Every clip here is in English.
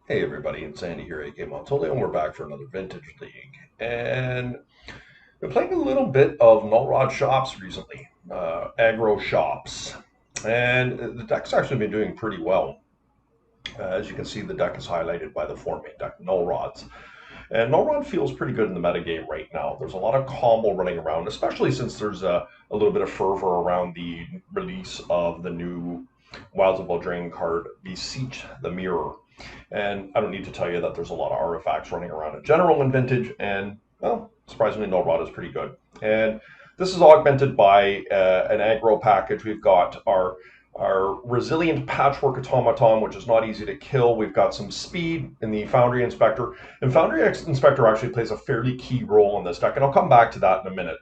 Hey everybody, it's Andy here, AK Montolio, and we're back for another Vintage League. And been playing a little bit of Null Rod Shops recently, Aggro Shops. And the deck's actually been doing pretty well. As you can see, the deck is highlighted by the four main deck, Null Rods. And Null Rod feels pretty good in the metagame right now. There's a lot of combo running around, especially since there's a little bit of fervor around the release of the new Wilds of Eldraine card, Beseech the Mirror. And I don't need to tell you that there's a lot of artifacts running around in general in Vintage, and, well, surprisingly, Null Rod is pretty good. And this is augmented by an aggro package. We've got our resilient patchwork automaton, which is not easy to kill. We've got some speed in the Foundry Inspector, and Foundry Inspector actually plays a fairly key role in this deck, and I'll come back to that in a minute.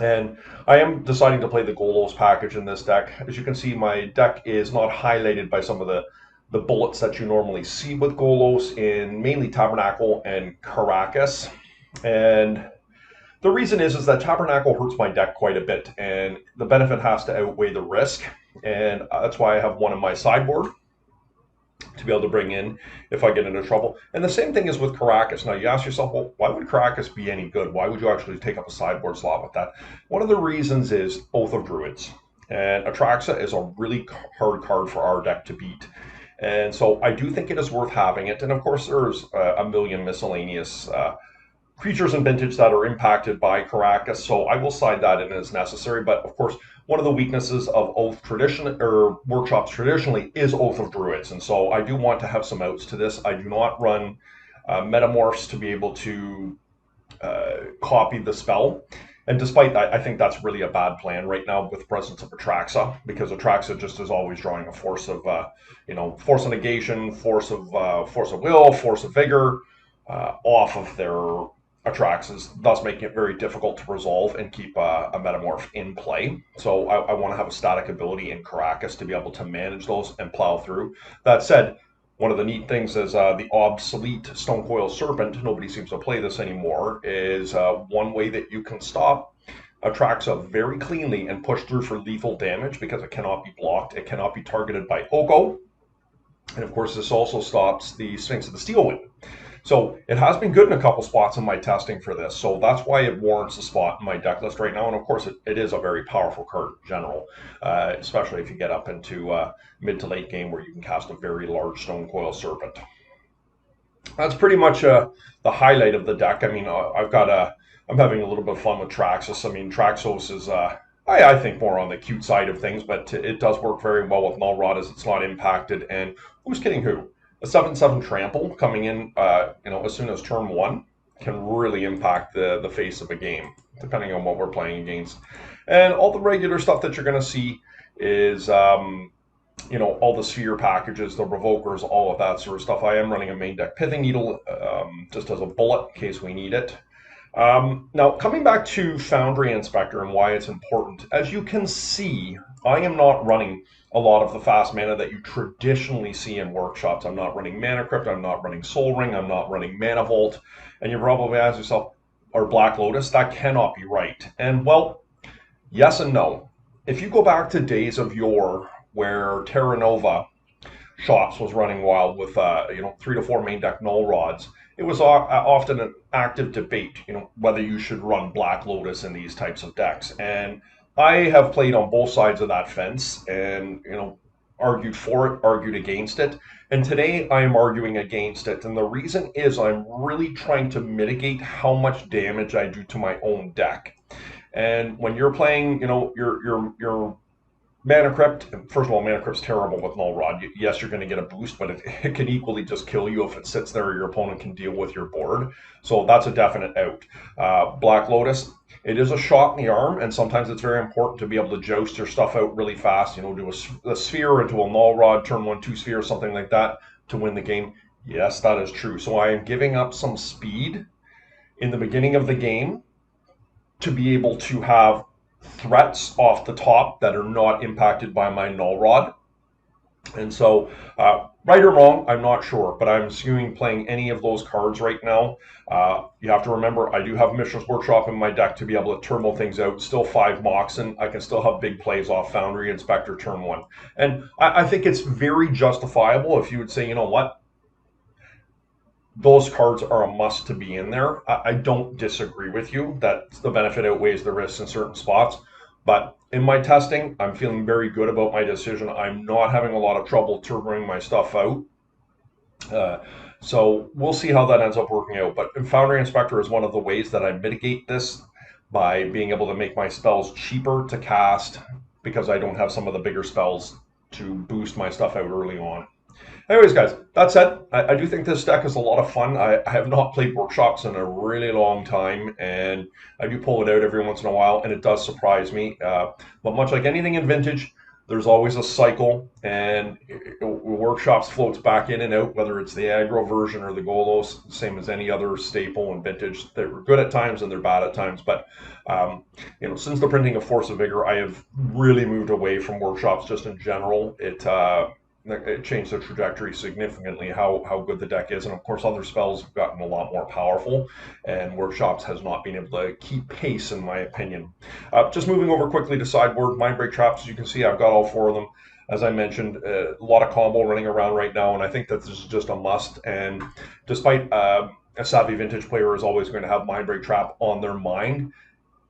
And I am deciding to play the Golos package in this deck. As you can see, my deck is not highlighted by some of the bullets that you normally see with Golos in mainly Tabernacle and Caracas. And the reason is that Tabernacle hurts my deck quite a bit, and the benefit has to outweigh the risk. And that's why I have one in my sideboard to be able to bring in if I get into trouble. And the same thing is with Caracas. Now you ask yourself, well, why would Caracas be any good? Why would you actually take up a sideboard slot with that? One of the reasons is Oath of Druids. And Atraxa is a really hard card for our deck to beat. And so I do think it is worth having it. And of course, there's a million miscellaneous creatures in Vintage that are impacted by Caracas, so I will side that in as necessary. But of course, one of the weaknesses of Oath tradition or workshops traditionally is Oath of Druids, and so I do want to have some outs to this. I do not run Metamorphs to be able to copy the spell. And despite that, I think that's really a bad plan right now with the presence of Atraxa, because Atraxa just is always drawing a force of, force of negation, force of will, force of vigor off of their Atraxas, thus making it very difficult to resolve and keep a Metamorph in play. So I want to have a static ability in Caracas to be able to manage those and plow through. That said, one of the neat things is the obsolete Stonecoil Serpent. Nobody seems to play this anymore. Is one way that you can stop Atraxa very cleanly and push through for lethal damage because it cannot be blocked. It cannot be targeted by Oko. And of course, this also stops the Sphinx of the Steelwind. So it has been good in a couple spots in my testing for this. So that's why it warrants a spot in my deck list right now. And of course, it is a very powerful card in general, especially if you get up into mid to late game where you can cast a very large Stonecoil Serpent. That's pretty much the highlight of the deck. I mean, I'm having a little bit of fun with Traxxas. I mean, Traxos is, I think, more on the cute side of things, but it does work very well with Null Rod as it's not impacted. And who's kidding who? A 7/7 trample coming in, as soon as turn one can really impact the face of a game, depending on what we're playing against. And all the regular stuff that you're going to see is, all the sphere packages, the revokers, all of that sort of stuff. I am running a main deck Pithing Needle just as a bullet in case we need it. Now, coming back to Foundry Inspector and why it's important, as you can see, I am not running a lot of the fast mana that you traditionally see in workshops. I'm not running Mana Crypt, I'm not running Soul Ring, I'm not running Mana Vault, and you probably ask yourself, or Black Lotus, that cannot be right. And well, yes and no. If you go back to days of yore where Terra Nova Shops was running wild with 3 to 4 main deck Null Rods, it was often an active debate, whether you should run Black Lotus in these types of decks. And I have played on both sides of that fence and, argued for it, argued against it. And today I am arguing against it. And the reason is I'm really trying to mitigate how much damage I do to my own deck. And when you're playing, your Mana Crypt, first of all, Mana Crypt's terrible with Null Rod. Yes, you're going to get a boost, but it can equally just kill you if it sits there or your opponent can deal with your board. So that's a definite out. Black Lotus, it is a shot in the arm, and sometimes it's very important to be able to joust your stuff out really fast. Do a sphere into a Null Rod, turn 1/2 sphere, something like that to win the game. Yes, that is true. So I am giving up some speed in the beginning of the game to be able to have threats off the top that are not impacted by my Null Rod. And so, right or wrong, I'm not sure, but I'm skewing playing any of those cards right now. You have to remember, I do have Mishra's Workshop in my deck to be able to turbo things out. Still 5 Moxen. I can still have big plays off Foundry Inspector turn 1. And I think it's very justifiable if you would say, you know what? those cards are a must to be in there. I don't disagree with you that the benefit outweighs the risks in certain spots. But in my testing, I'm feeling very good about my decision. I'm not having a lot of trouble turboing my stuff out. Uh, so we'll see how that ends up working out. But Foundry Inspector is one of the ways that I mitigate this by being able to make my spells cheaper to cast because I don't have some of the bigger spells to boost my stuff out early on. Anyways, guys, that said, I do think this deck is a lot of fun. I have not played Workshops in a really long time, and I do pull it out every once in a while, and it does surprise me. But much like anything in Vintage, there's always a cycle, and Workshops floats back in and out, whether it's the aggro version or the Golos, same as any other staple in Vintage. They're good at times and they're bad at times, but since the printing of Force of Vigor, I have really moved away from Workshops just in general. It changed the trajectory significantly how good the deck is, and of course other spells have gotten a lot more powerful, and Workshops has not been able to keep pace in my opinion. Just moving over quickly to Sideboard, Mindbreak Traps, as you can see I've got all 4 of them. As I mentioned, a lot of combo running around right now, and I think that this is just a must. And despite a savvy Vintage player is always going to have Mindbreak Trap on their mind,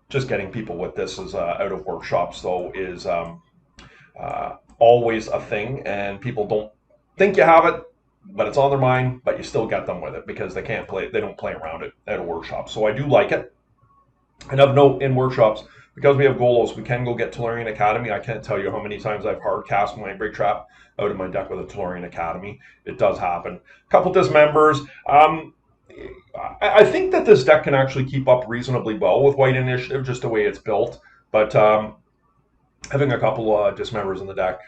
just getting people with this is out of Workshops though is always a thing, and people don't think you have it, but it's on their mind, but you still get them with it because they don't play around it at a workshop. So I do like it. And of note, in Workshops, because we have Golos, we can go get Tellurian Academy. I can't tell you how many times I've hard cast my Break Trap out of my deck with a Tellurian Academy. It does happen. A couple dismembers. I think that this deck can actually keep up reasonably well with White Initiative, just the way it's built. But having a couple dismembers in the deck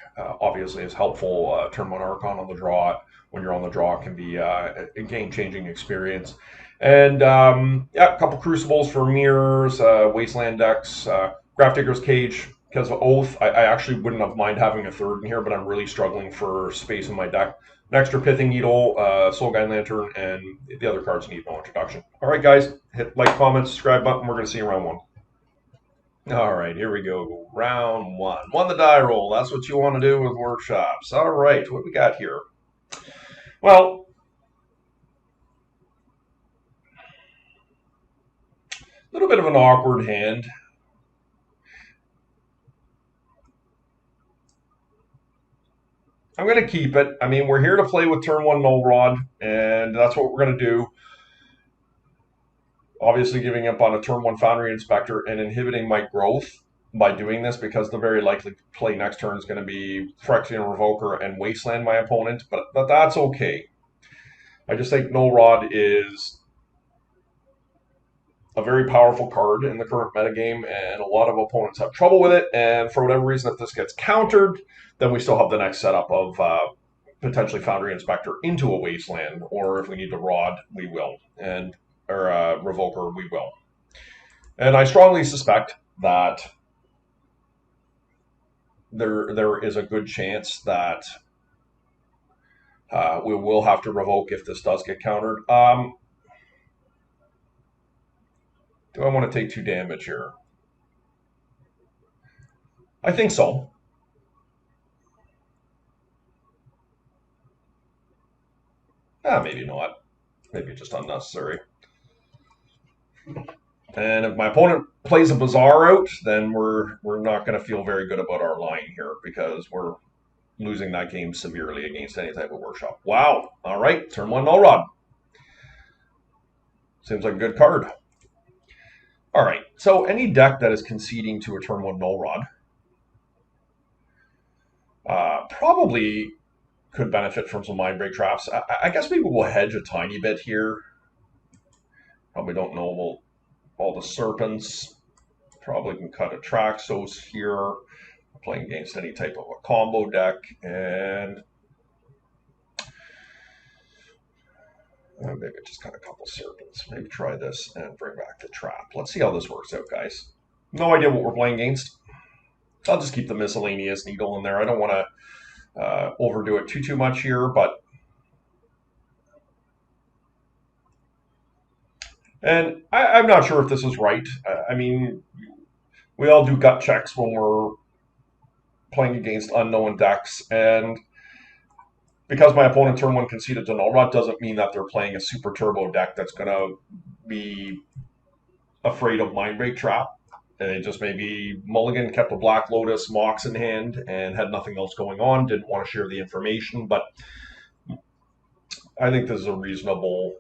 obviously is helpful. Turn 1 Archon on the draw. When you're on the draw, can be a game-changing experience. And a couple Crucibles for mirrors, Wasteland decks, Grafdigger's Cage. Because of Oath, I actually wouldn't have mind having a 3rd in here, but I'm really struggling for space in my deck. An extra Pithing Needle, Soul Guide Lantern, and the other cards need no introduction. All right, guys, hit like, comment, subscribe button. We're going to see you round 1. All right, here we go. Round 1. Won the die roll. That's what you want to do with Workshops. All right, what we got here? Well, a little bit of an awkward hand. I'm going to keep it. I mean, we're here to play with turn 1 Null Rod, and that's what we're going to do. Obviously giving up on a turn 1 Foundry Inspector and inhibiting my growth by doing this because the very likely play next turn is going to be Phyrexian Revoker and Wasteland my opponent, but that's okay. I just think Null Rod is a very powerful card in the current metagame, and a lot of opponents have trouble with it, and for whatever reason, if this gets countered, then we still have the next setup of potentially Foundry Inspector into a Wasteland, or if we need to Rod, we will. Or Revoker, we will. And I strongly suspect that there is a good chance that we will have to revoke if this does get countered. Do I want to take 2 damage here? I think so. Maybe not. Maybe just unnecessary. And if my opponent plays a Bazaar out, then we're not going to feel very good about our line here because we're losing that game severely against any type of Workshop. Wow. All right. Turn 1 Null Rod. Seems like a good card. All right. So any deck that is conceding to a turn 1 Null Rod probably could benefit from some Mindbreak Traps. I guess maybe we'll hedge a tiny bit here. Probably don't know all the Serpents. Probably can cut a Traxos here. Playing against any type of a combo deck. And maybe just cut a couple Serpents. Maybe try this and bring back the Trap. Let's see how this works out, guys. No idea what we're playing against. I'll just keep the Miscellaneous Needle in there. I don't want to overdo it too much here, but and I'm not sure if this is right. I mean, we all do gut checks when we're playing against unknown decks, and because my opponent turn 1 conceded to Null Rod doesn't mean that they're playing a super turbo deck that's going to be afraid of Mindbreak Trap. They just maybe mulligan, kept a Black Lotus, Mox in hand, and had nothing else going on, didn't want to share the information, but I think this is a reasonable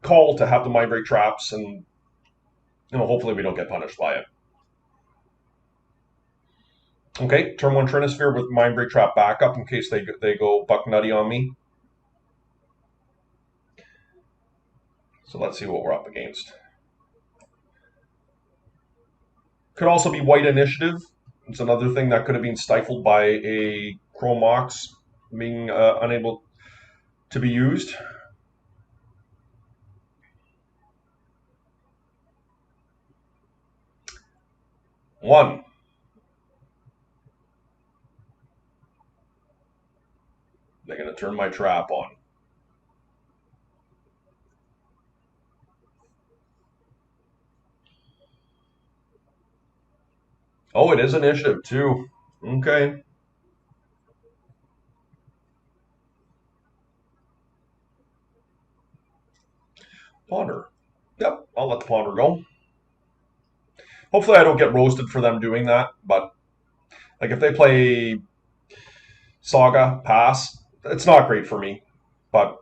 call to have the Mindbreak Traps, and hopefully we don't get punished by it. Okay, turn 1 Trinisphere with Mindbreak Trap backup in case they go buck nutty on me. So let's see what we're up against. Could also be white initiative. It's another thing that could have been stifled by a Chrome Mox being unable to be used. One. They're going to turn my trap on. Oh, it is initiative too. Okay. Ponder. Yep, I'll let the Ponder go. Hopefully I don't get roasted for them doing that, but like if they play Saga, pass, it's not great for me. But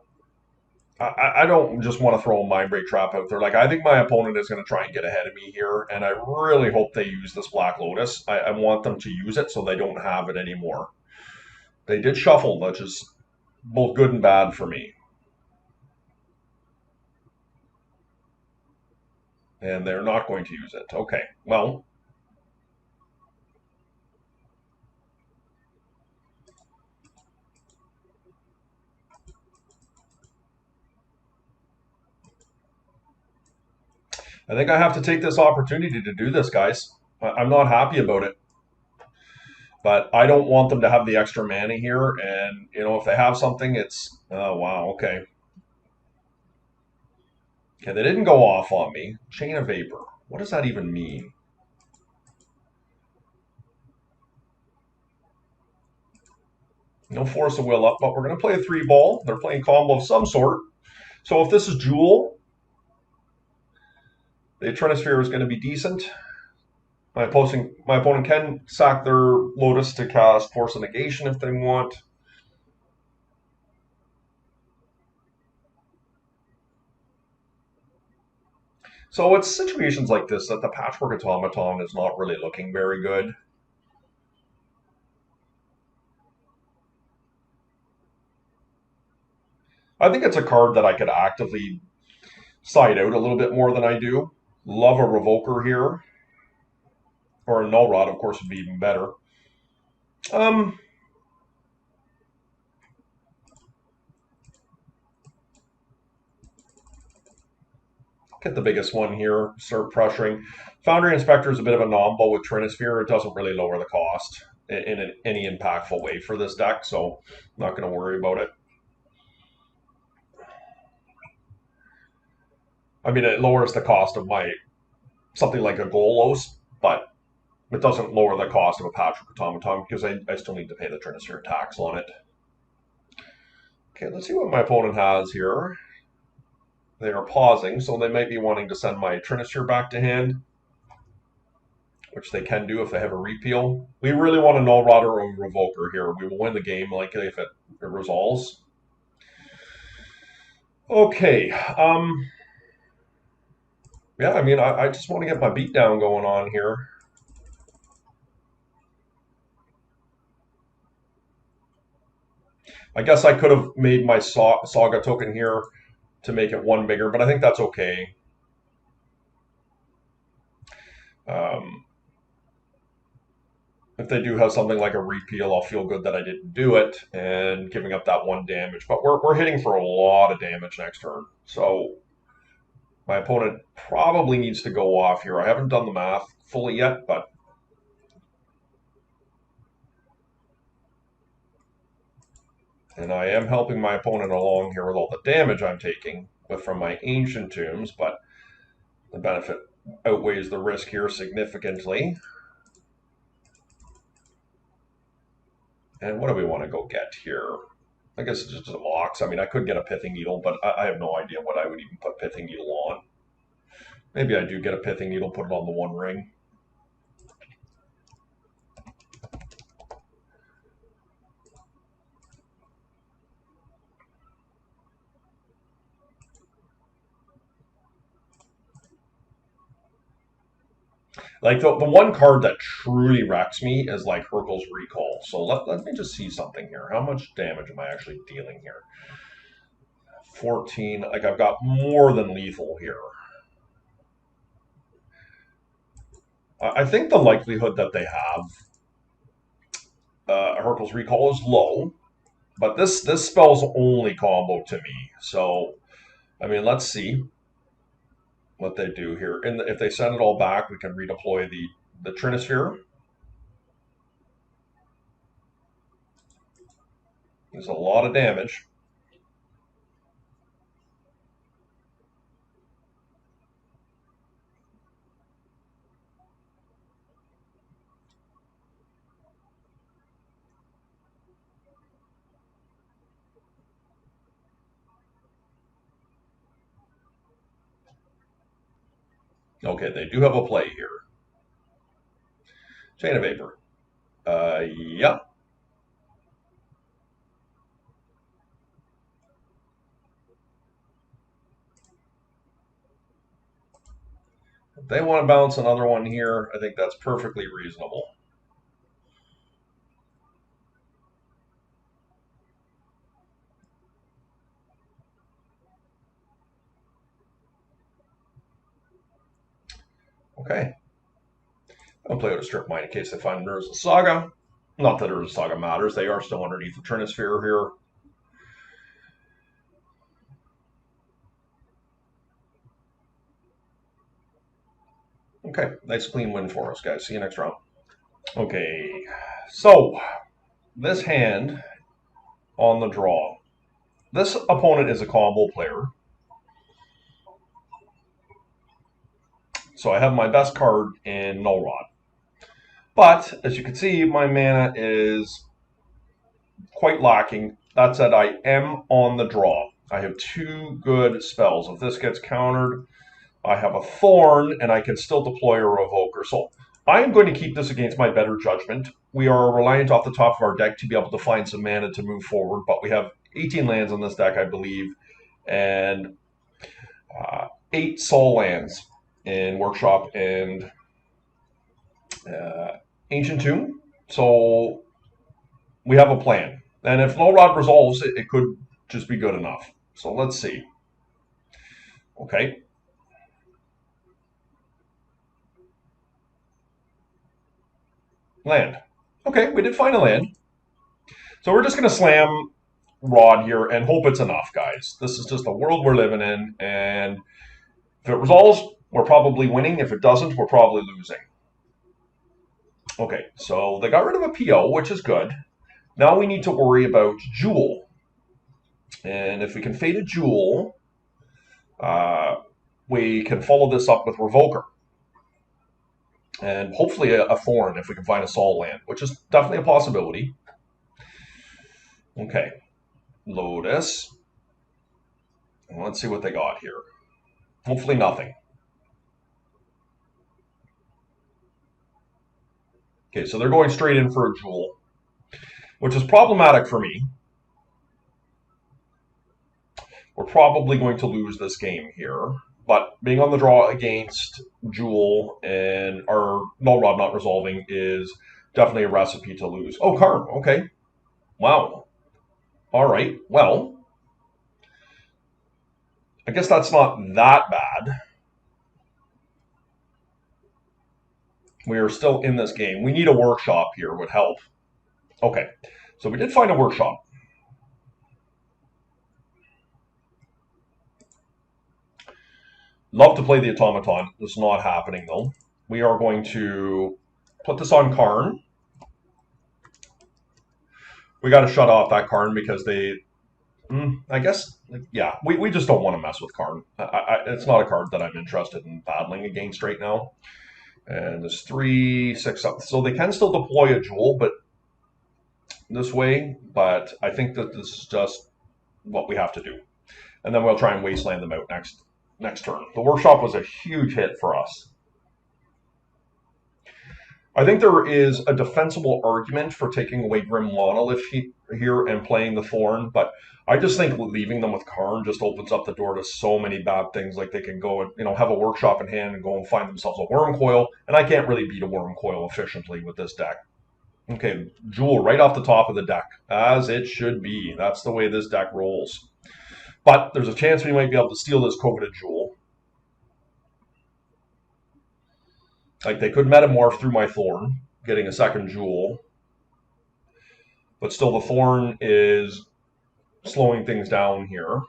I don't just want to throw a Mindbreak Trap out there. Like, I think my opponent is going to try and get ahead of me here, and I really hope they use this Black Lotus. I want them to use it so they don't have it anymore. They did shuffle, which is both good and bad for me. And they're not going to use it. Okay, well. I think I have to take this opportunity to do this, guys. I'm not happy about it. But I don't want them to have the extra mana here. And, if they have something, it's... Oh, wow, okay. Okay, they didn't go off on me. Chain of Vapor. What does that even mean? No Force of Will up, but we're going to play a 3-ball. They're playing combo of some sort. So if this is Jewel, the Trinisphere is going to be decent. My opponent can sack their Lotus to cast Force of Negation if they want. So it's situations like this that the Patchwork Automaton is not really looking very good. I think it's a card that I could actively side out a little bit more than I do. Love a Revoker here. Or a Null Rod, of course, would be even better. Get the biggest one here, start pressuring. Foundry Inspector is a bit of a nombo with Trinisphere. It doesn't really lower the cost in any impactful way for this deck, so I'm not going to worry about it. I mean, it lowers the cost of my something like a Golos, but it doesn't lower the cost of a Patchwork Automaton because I still need to pay the Trinisphere tax on it. Okay, let's see what my opponent has here. They are pausing, so they might be wanting to send my Trinisphere back to hand, which they can do if they have a repeal. We really want a Null Rod or a Revoker here. We will win the game likely if it resolves. Okay. Yeah, I mean, I just want to get my beatdown going on here. I guess I could have made my Saga token here to make it one bigger, but I think that's okay. If they do have something like a repeal, I'll feel good that I didn't do it and giving up that 1 damage. But we're hitting for a lot of damage next turn. So my opponent probably needs to go off here. I haven't done the math fully yet, but... And I am helping my opponent along here with all the damage I'm taking from my Ancient Tombs, but the benefit outweighs the risk here significantly. And what do we want to go get here? I guess it's just a box. I mean, I could get a pithing needle, but I have no idea what I would even put pithing needle on. Maybe I do get a pithing needle, put it on the one ring. Like the one card that truly wrecks me is like Hurkyl's Recall. So let me just see something here. How much damage am I actually dealing here? 14. Like I've got more than lethal here. I think the likelihood that they have Hurkyl's Recall is low, but this spell's only combo to me. So I mean, let's see what they do here. And if they send it all back, we can redeploy the Trinisphere. There's a lot of damage. Okay, they do have a play here. Chain of Vapor. Yeah. If they want to bounce another one here, I think that's perfectly reasonable. Okay. I'll play out a Strip Mine in case they find Urza Saga. Not that Urza Saga matters. They are still underneath the Trinisphere here. Okay, nice clean win for us, guys. See you next round. Okay, so this hand on the draw. This opponent is a combo player. So I have my best card in Null Rod. But, as you can see, my mana is quite lacking. That said, I am on the draw. I have two good spells. If this gets countered, I have a Thorn, and I can still deploy a Revoker. So I am going to keep this against my better judgment. We are reliant off the top of our deck to be able to find some mana to move forward, but we have 18 lands on this deck, I believe, and 8 Soul lands in Workshop and Ancient Tomb. So we have a plan. And if Null Rod resolves, it could just be good enough. So let's see. Okay. Land. Okay, we did find a land. So we're just going to slam Rod here and hope it's enough, guys. This is just the world we're living in. And if it resolves, we're probably winning. If it doesn't, we're probably losing. Okay, so they got rid of a PO, which is good. Now we need to worry about Jewel. And if we can fade a Jewel, we can follow this up with Revoker. And hopefully a Thorn if we can find a Soul land, which is definitely a possibility. Okay, Lotus. And let's see what they got here. Hopefully nothing. Okay, so they're going straight in for a Jewel, which is problematic for me. We're probably going to lose this game here. But being on the draw against Jewel and our Null Rod not resolving is definitely a recipe to lose. Oh, Karn. Okay. Wow. All right. Well, I guess that's not that bad. We are still in this game. We need a Workshop here would help. Okay. So we did find a Workshop. Love to play the Automaton. It's not happening, though. We are going to put this on Karn. We got to shut off that Karn because they... I guess, yeah, we just don't want to mess with Karn. It's not a card that I'm interested in battling against right now. And there's 3, 6, 7. So they can still deploy a Jewel, but this way, but I think that this is just what we have to do. And then we'll try and wasteland them out next turn. The workshop was a huge hit for us. I think there is a defensible argument for taking away Grim Monolith here and playing the Thorn, but I just think leaving them with Karn just opens up the door to so many bad things. Like they can go and have a workshop in hand and go and find themselves a Worm Coil, and I can't really beat a Worm Coil efficiently with this deck. Okay, Jewel right off the top of the deck, as it should be. That's the way this deck rolls. But there's a chance we might be able to steal this Coveted Jewel. Like they could metamorph through my Thorn, getting a second Jewel. But still the Thorn is slowing things down here.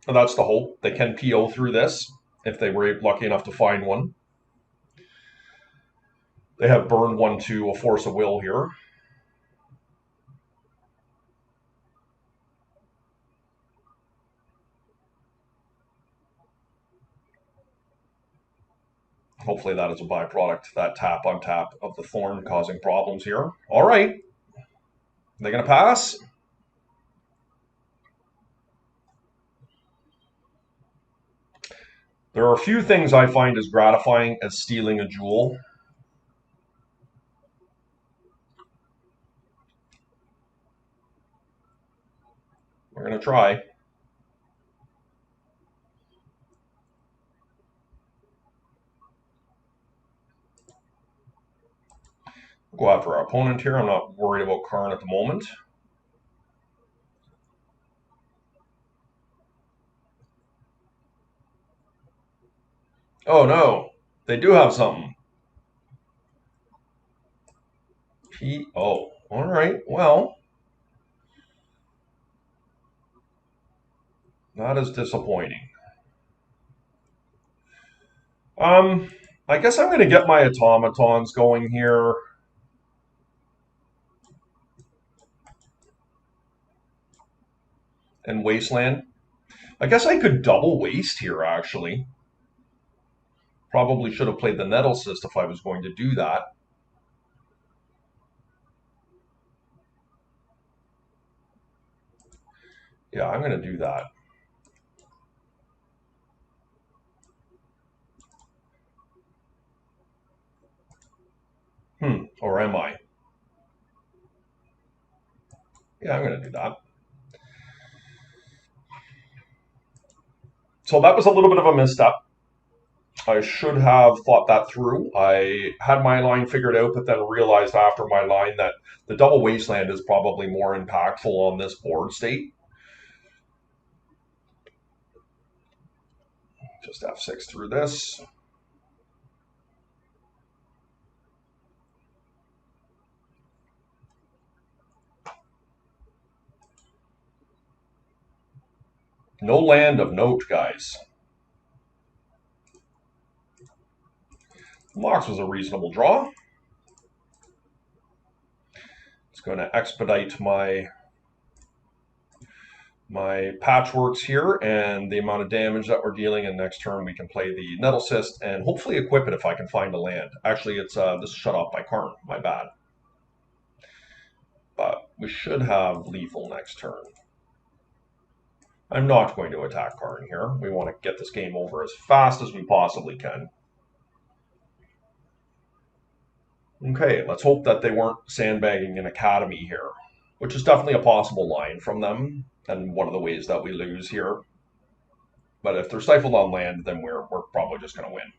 And that's the hope. They can PO through this if they were lucky enough to find one. They have burned one to a Force of Will here. Hopefully that is a byproduct, that tap on tap of the Thorn causing problems here. All right. They're going to pass. There are a few things I find as gratifying as stealing a Jewel. We're going to try. We'll go after our opponent here. I'm not worried about Karn at the moment. Oh no, they do have something. P-O. All right, well, that is disappointing. I guess I'm going to get my automatons going here. And wasteland. I guess I could double waste here, actually. Probably should have played the Nettle Cyst if I was going to do that. Yeah, I'm going to do that. Or am I? Yeah, I'm going to do that. So that was a little bit of a misstep. I should have thought that through. I had my line figured out, but then realized after my line that the double wasteland is probably more impactful on this board state. Just F6 through this. No land of note, guys. Mox was a reasonable draw. It's going to expedite my patchworks here and the amount of damage that we're dealing. And next turn we can play the Nettle Cyst and hopefully equip it if I can find a land. Actually, it's this is shut off by Karn. My bad. But we should have lethal next turn. I'm not going to attack Karn here. We want to get this game over as fast as we possibly can. Okay, let's hope that they weren't sandbagging an Academy here, which is definitely a possible line from them, and one of the ways that we lose here. But if they're stifled on land, then we're probably just going to win.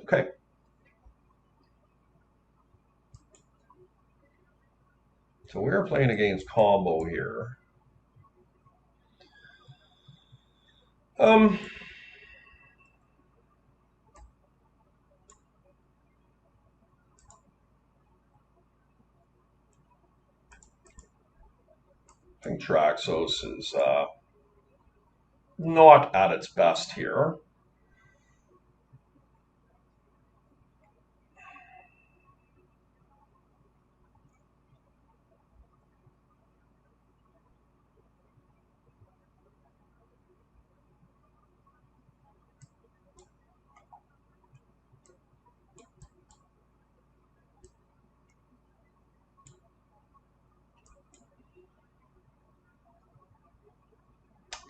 Okay. So we're playing against combo here. I think Traxos is not at its best here.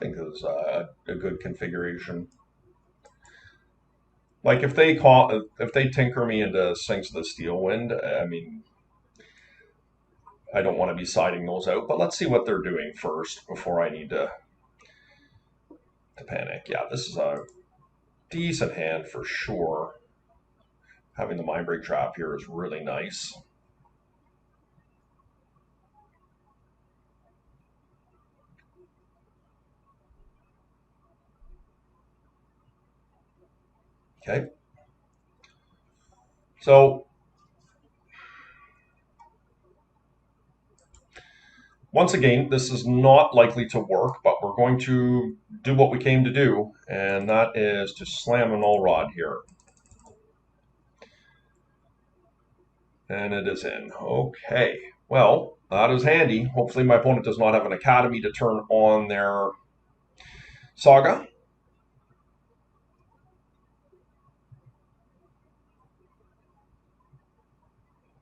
think is a good configuration. Like if they tinker me into Sinks of the Steel Wind, I mean, I don't want to be siding those out. But let's see what they're doing first before I need to panic. Yeah, this is a decent hand for sure. Having the Mindbreak Trap here is really nice. Okay. So once again, this is not likely to work, but we're going to do what we came to do, and that is to slam a Null Rod here. And it is in. Okay. Well, that is handy. Hopefully my opponent does not have an Academy to turn on their Saga.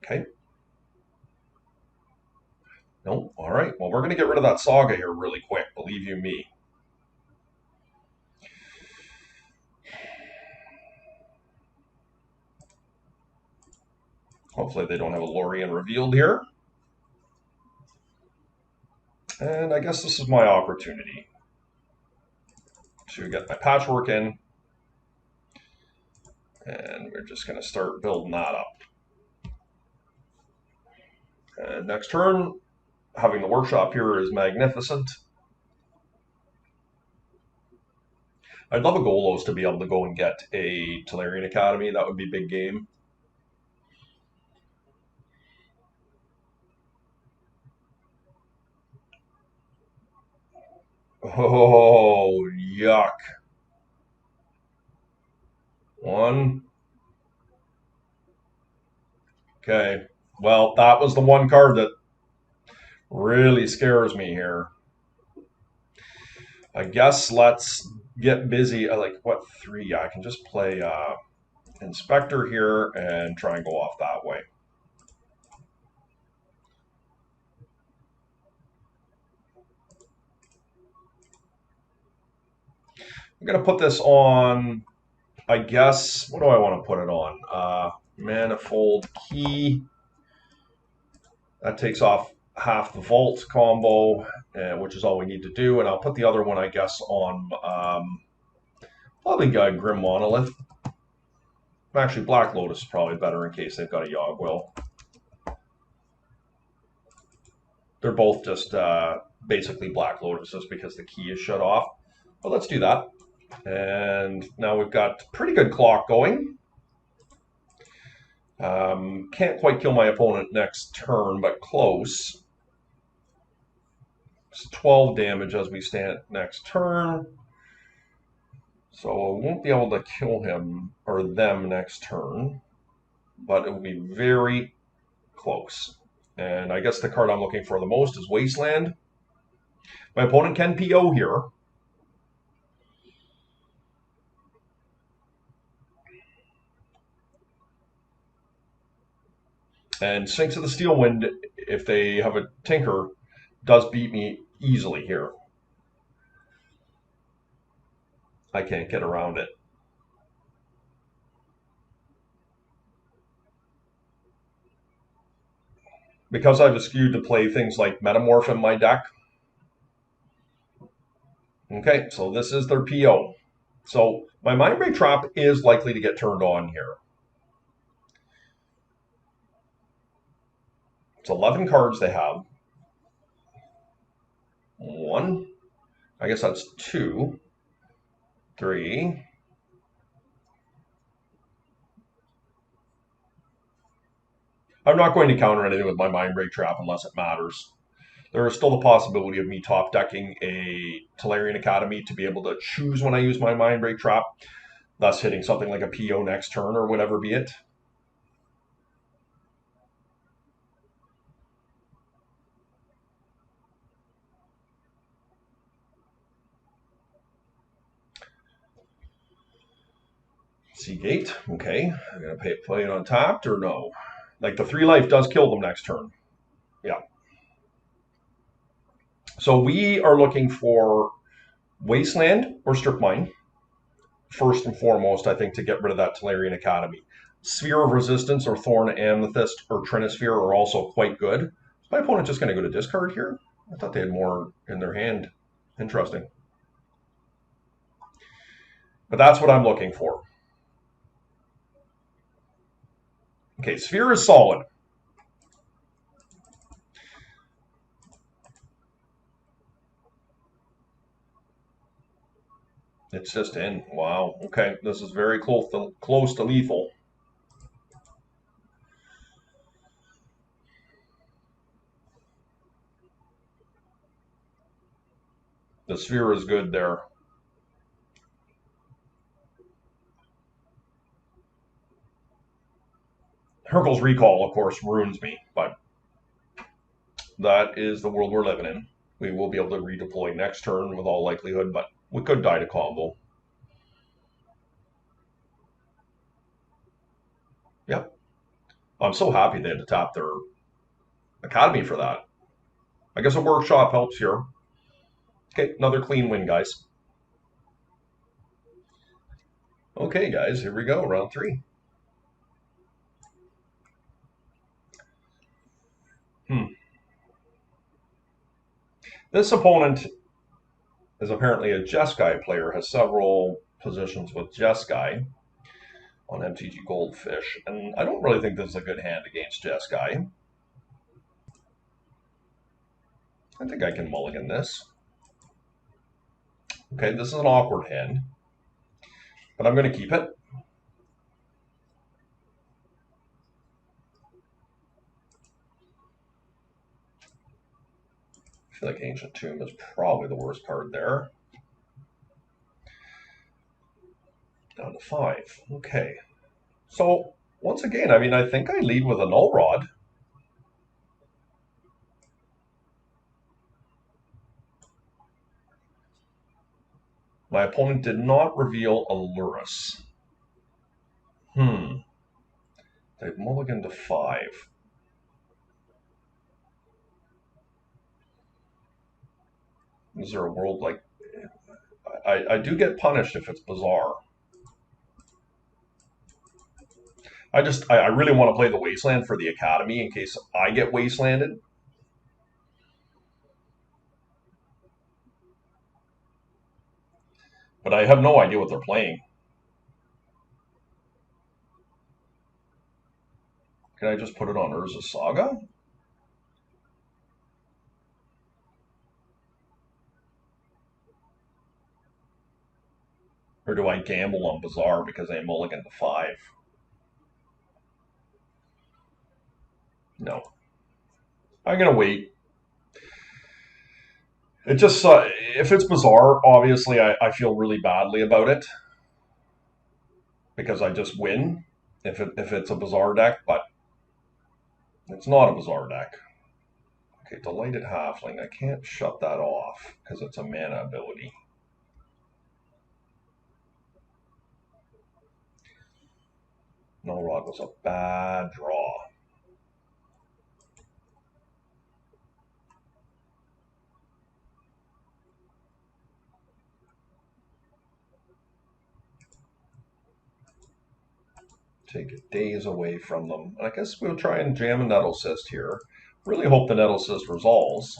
Okay. No. All right. Well, we're going to get rid of that Saga here really quick. Believe you me. Hopefully they don't have a Lorien revealed here. And I guess this is my opportunity to get my patchwork in. And we're just going to start building that up. And next turn, having the workshop here is magnificent. I'd love a Golos to be able to go and get a Tolarian Academy. That would be big game. Oh, yuck. One. Okay. Well, that was the one card that really scares me here. I guess let's get busy. Like, what, 3? Yeah, I can just play Inspector here and try and go off that way. I'm going to put this on, I guess, what do I want to put it on? Manifold Key. That takes off half the Vault combo, which is all we need to do. And I'll put the other one, I guess, on probably Grim Monolith. Actually, Black Lotus is probably better in case they've got a Yogg-Will. They're both just basically Black Lotuses because the key is shut off. But let's do that. And now we've got pretty good clock going. Can't quite kill my opponent next turn, but close. It's 12 damage as we stand next turn. So I won't be able to kill him or them next turn, but it will be very close. And I guess the card I'm looking for the most is Wasteland. My opponent can PO here. And Sinks of the Steel Wind, if they have a Tinker, does beat me easily here. I can't get around it. Because I've skewed to play things like Metamorph in my deck. Okay, so this is their PO. So my Mindbreak Trap is likely to get turned on here. It's 11 cards they have. 1. I guess that's 2. 3. I'm not going to counter anything with my Mindbreak Trap unless it matters. There is still the possibility of me top decking a Tolarian Academy to be able to choose when I use my Mindbreak Trap, thus hitting something like a PO next turn or whatever be it. Seagate, okay. I'm going to play it on tapped or no? Like the 3 life does kill them next turn. Yeah. So we are looking for Wasteland or Strip Mine. First and foremost, I think, to get rid of that Tolarian Academy. Sphere of Resistance or Thorn Amethyst or Trinisphere are also quite good. Is my opponent just going to go to discard here? I thought they had more in their hand. Interesting. But that's what I'm looking for. Okay, Sphere is solid. It's just in. Wow. Okay, this is very close to lethal. The Sphere is good there. Hurkyl's Recall, of course, ruins me, but that is the world we're living in. We will be able to redeploy next turn with all likelihood, but we could die to combo. Yep. I'm so happy they had to tap their Academy for that. I guess a Workshop helps here. Okay, another clean win, guys. Okay, guys, here we go, round 3. This opponent is apparently a Jeskai player, has several positions with Jeskai on MTG Goldfish, and I don't really think this is a good hand against Jeskai. I think I can mulligan this. Okay, this is an awkward hand, but I'm going to keep it. I feel like Ancient Tomb is probably the worst card there. Down to 5. Okay. So, once again, I mean, I think I lead with a Null Rod. My opponent did not reveal a Lurrus. They've mulliganed to 5. Is there a world like... I do get punished if it's Bazaar. I really want to play the Wasteland for the Academy in case I get Wastelanded. But I have no idea what they're playing. Can I just put it on Urza's Saga? Or do I gamble on Bazaar because I mulligan to 5? No. I'm going to wait. It just, if it's Bazaar, obviously I feel really badly about it. Because I just win if it's a Bazaar deck, but it's not a Bazaar deck. Okay, Delighted Halfling. I can't shut that off because it's a mana ability. Null Rod was a bad draw. Take days away from them. I guess we'll try and jam a Nettle Cyst here. Really hope the Nettle Cyst resolves.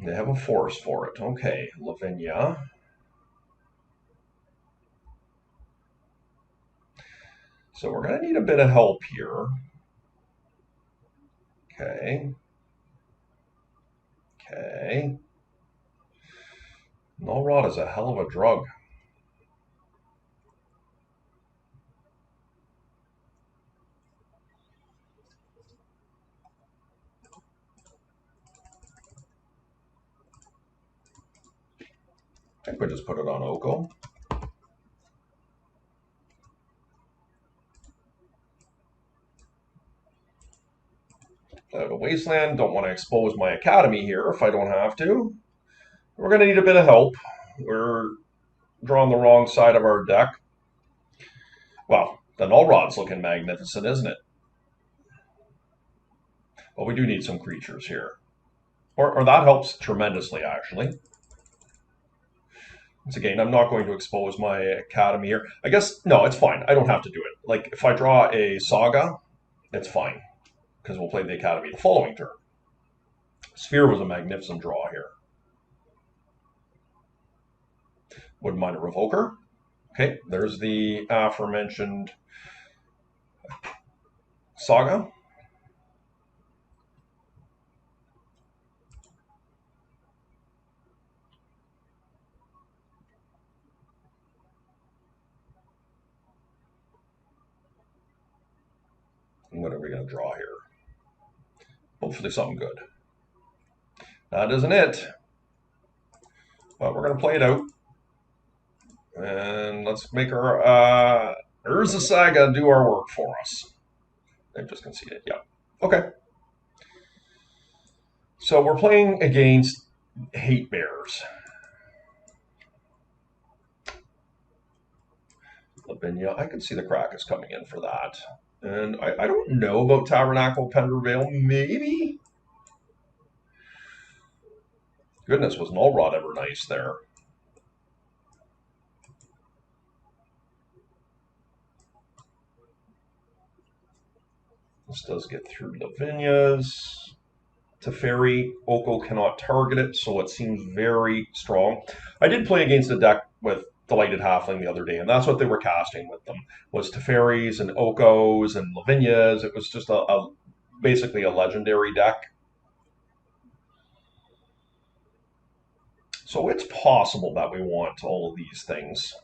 They have a force for it. Okay, Lavinia. So we're going to need a bit of help here. Okay. Okay. Null Rod is a hell of a drug. I think we just put it on Oko. The Wasteland, don't want to expose my Academy here if I don't have to. We're going to need a bit of help. We're drawing the wrong side of our deck. Well, the Null Rod's looking magnificent, isn't it? But we do need some creatures here. Or that helps tremendously, actually. Once again, I'm not going to expose my Academy here. I guess, no, it's fine. I don't have to do it. Like, if I draw a Saga, it's fine, because we'll play the Academy the following turn. Sphere was a magnificent draw here. Wouldn't mind a Revoker. Okay, there's the aforementioned Saga. And what are we going to draw here? Hopefully something good. That isn't it. But we're going to play it out. And let's make our Urza Saga do our work for us. They've just conceded. Yeah. Okay. So we're playing against Hate Bears. Lavinia, I can see the Krakus coming in for that. And I don't know about Tabernacle Pendervale. Maybe? Goodness, was Null Rod ever nice there? This does get through Lavinia's. Teferi, Oko cannot target it, so it seems very strong. I did play against a deck with Delighted Halfling the other day, and that's what they were casting with them, was Teferis and Okos and Lavinias. It was just basically a legendary deck. So it's possible that we want all of these things.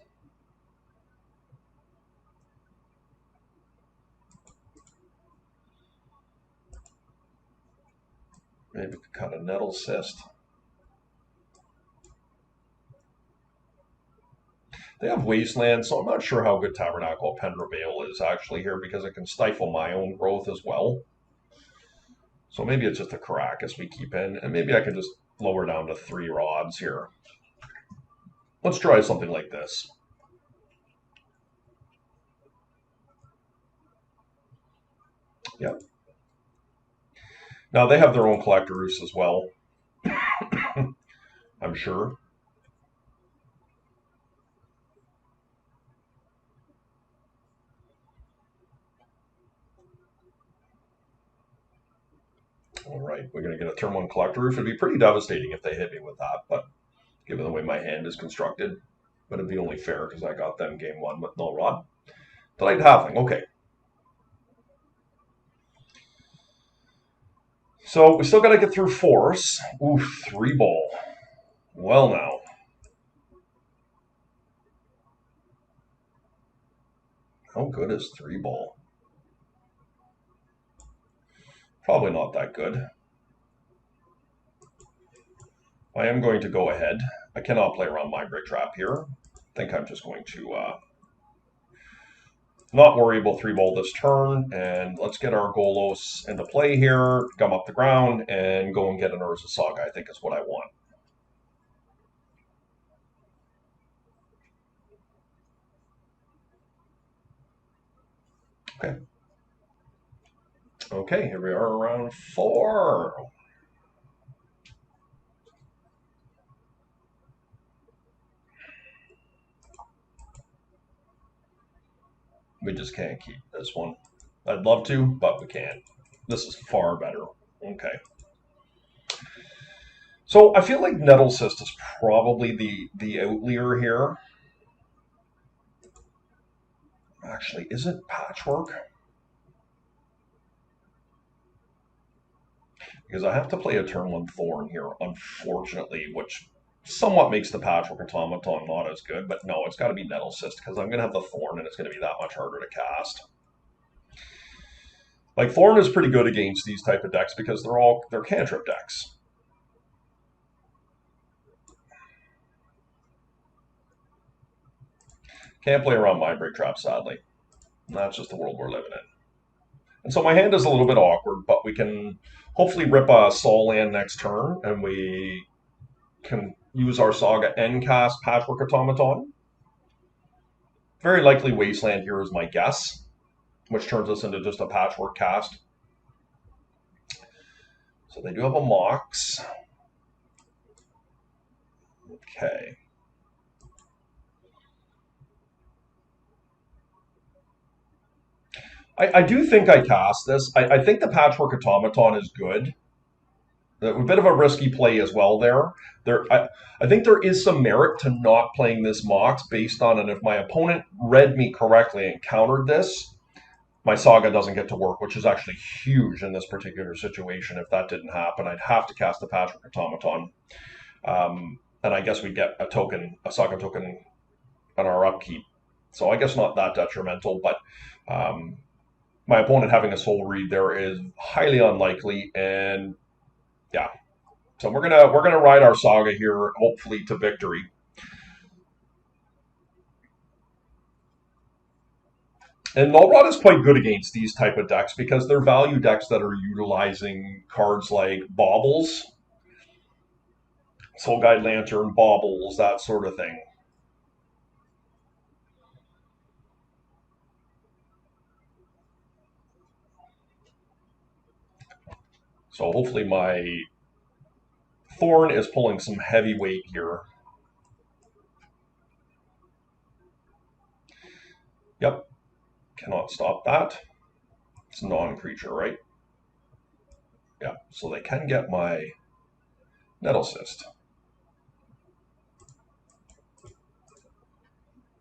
Maybe we could cut a Nettle Cyst. They have Wasteland, so I'm not sure how good Tabernacle Pendervale is actually here because it can stifle my own growth as well. So maybe it's just a Caracas we keep in, and maybe I can just lower down to 3 rods here. Let's try something like this. Yep. Now they have their own collectors as well, I'm sure. All right, we're going to get a turn 1 collector roof. It'd be pretty devastating if they hit me with that, but given the way my hand is constructed, but it'd be only fair because I got them game 1 with Null Rod. Delight Halfling, okay. So we still got to get through Force. Ooh, 3 ball. Well, now. How good is 3 ball? Probably not that good. I am going to go ahead. I cannot play around Mindbreak Trap here. I think I'm just going to not worry about 3 ball this turn, and let's get our Golos into play here, gum up the ground, and go and get an Urza Saga, I think is what I want. Okay. Okay, here we are around 4. We just can't keep this one. I'd love to, but we can't. This is far better. Okay. So I feel like Nettle Cyst is probably the outlier here. Actually, is it Patchwork? Because I have to play a turn 1 Thorn here, unfortunately, which somewhat makes the Patchwork Automaton not as good, but no, it's got to be Nettle Cyst because I'm going to have the Thorn and it's going to be that much harder to cast. Like, Thorn is pretty good against these type of decks because they're cantrip decks. Can't play around Mindbreak Trap, sadly. And that's just the world we're living in. And so my hand is a little bit awkward, but we can hopefully rip a Sol land next turn, and we can use our Saga and cast Patchwork Automaton. Very likely Wasteland here is my guess, which turns us into just a Patchwork cast. So they do have a Mox. Okay. I do think I cast this. I think the Patchwork Automaton is good. A bit of a risky play as well there. I think there is some merit to not playing this Mox based on, and if my opponent read me correctly and countered this, my Saga doesn't get to work, which is actually huge in this particular situation. If that didn't happen, I'd have to cast the Patchwork Automaton. And I guess we get a token, a Saga token on our upkeep. So I guess not that detrimental, but my opponent having a Soul Read there is highly unlikely, and yeah. So we're gonna ride our Saga here, hopefully to victory. And Null Rod is quite good against these type of decks because they're value decks that are utilizing cards like Baubles, Soul Guide Lantern, Baubles, that sort of thing. So hopefully my Thorn is pulling some heavy weight here. Yep, cannot stop that. It's non-creature, right? Yeah, so they can get my Nettle Cyst.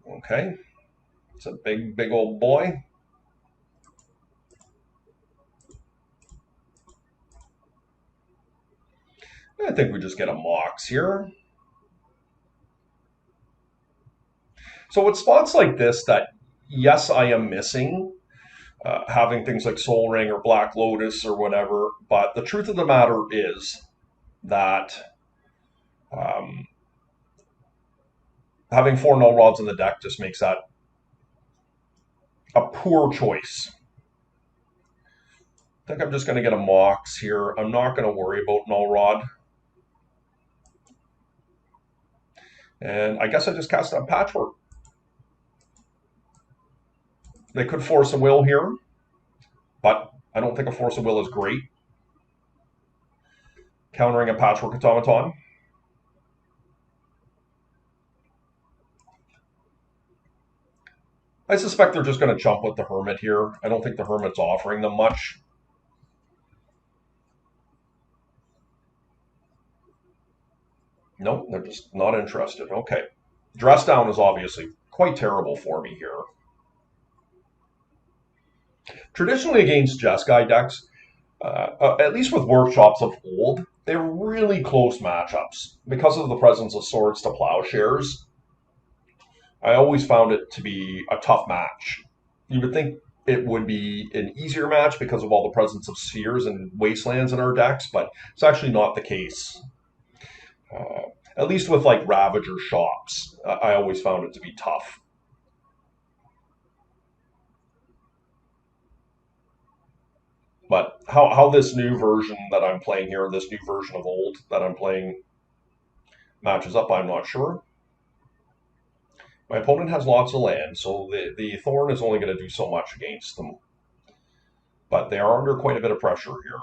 Okay, it's a big, big old boy. I think we just get a Mox here. So it's spots like this that, yes, I am missing, having things like Soul Ring or Black Lotus or whatever, but the truth of the matter is that having 4 Null Rods in the deck just makes that a poor choice. I think I'm just going to get a Mox here. I'm not going to worry about Null Rod. And I guess I just cast a Patchwork. They could force a will here, but I don't think a force of will is great. Countering a Patchwork Automaton. I suspect they're just going to jump with the Hermit here. I don't think the Hermit's offering them much. Nope, they're just not interested. Okay. Dress Down is obviously quite terrible for me here. Traditionally against Jeskai decks, at least with workshops of old, they're really close matchups because of the presence of Swords to Plowshares. I always found it to be a tough match. You would think it would be an easier match because of all the presence of Spheres and Wastelands in our decks, but it's actually not the case. At least with like Ravager Shops, I always found it to be tough. But how this new version that I'm playing here, this new version of old that I'm playing, matches up, I'm not sure. My opponent has lots of land, so the Thorn is only going to do so much against them. But they are under quite a bit of pressure here.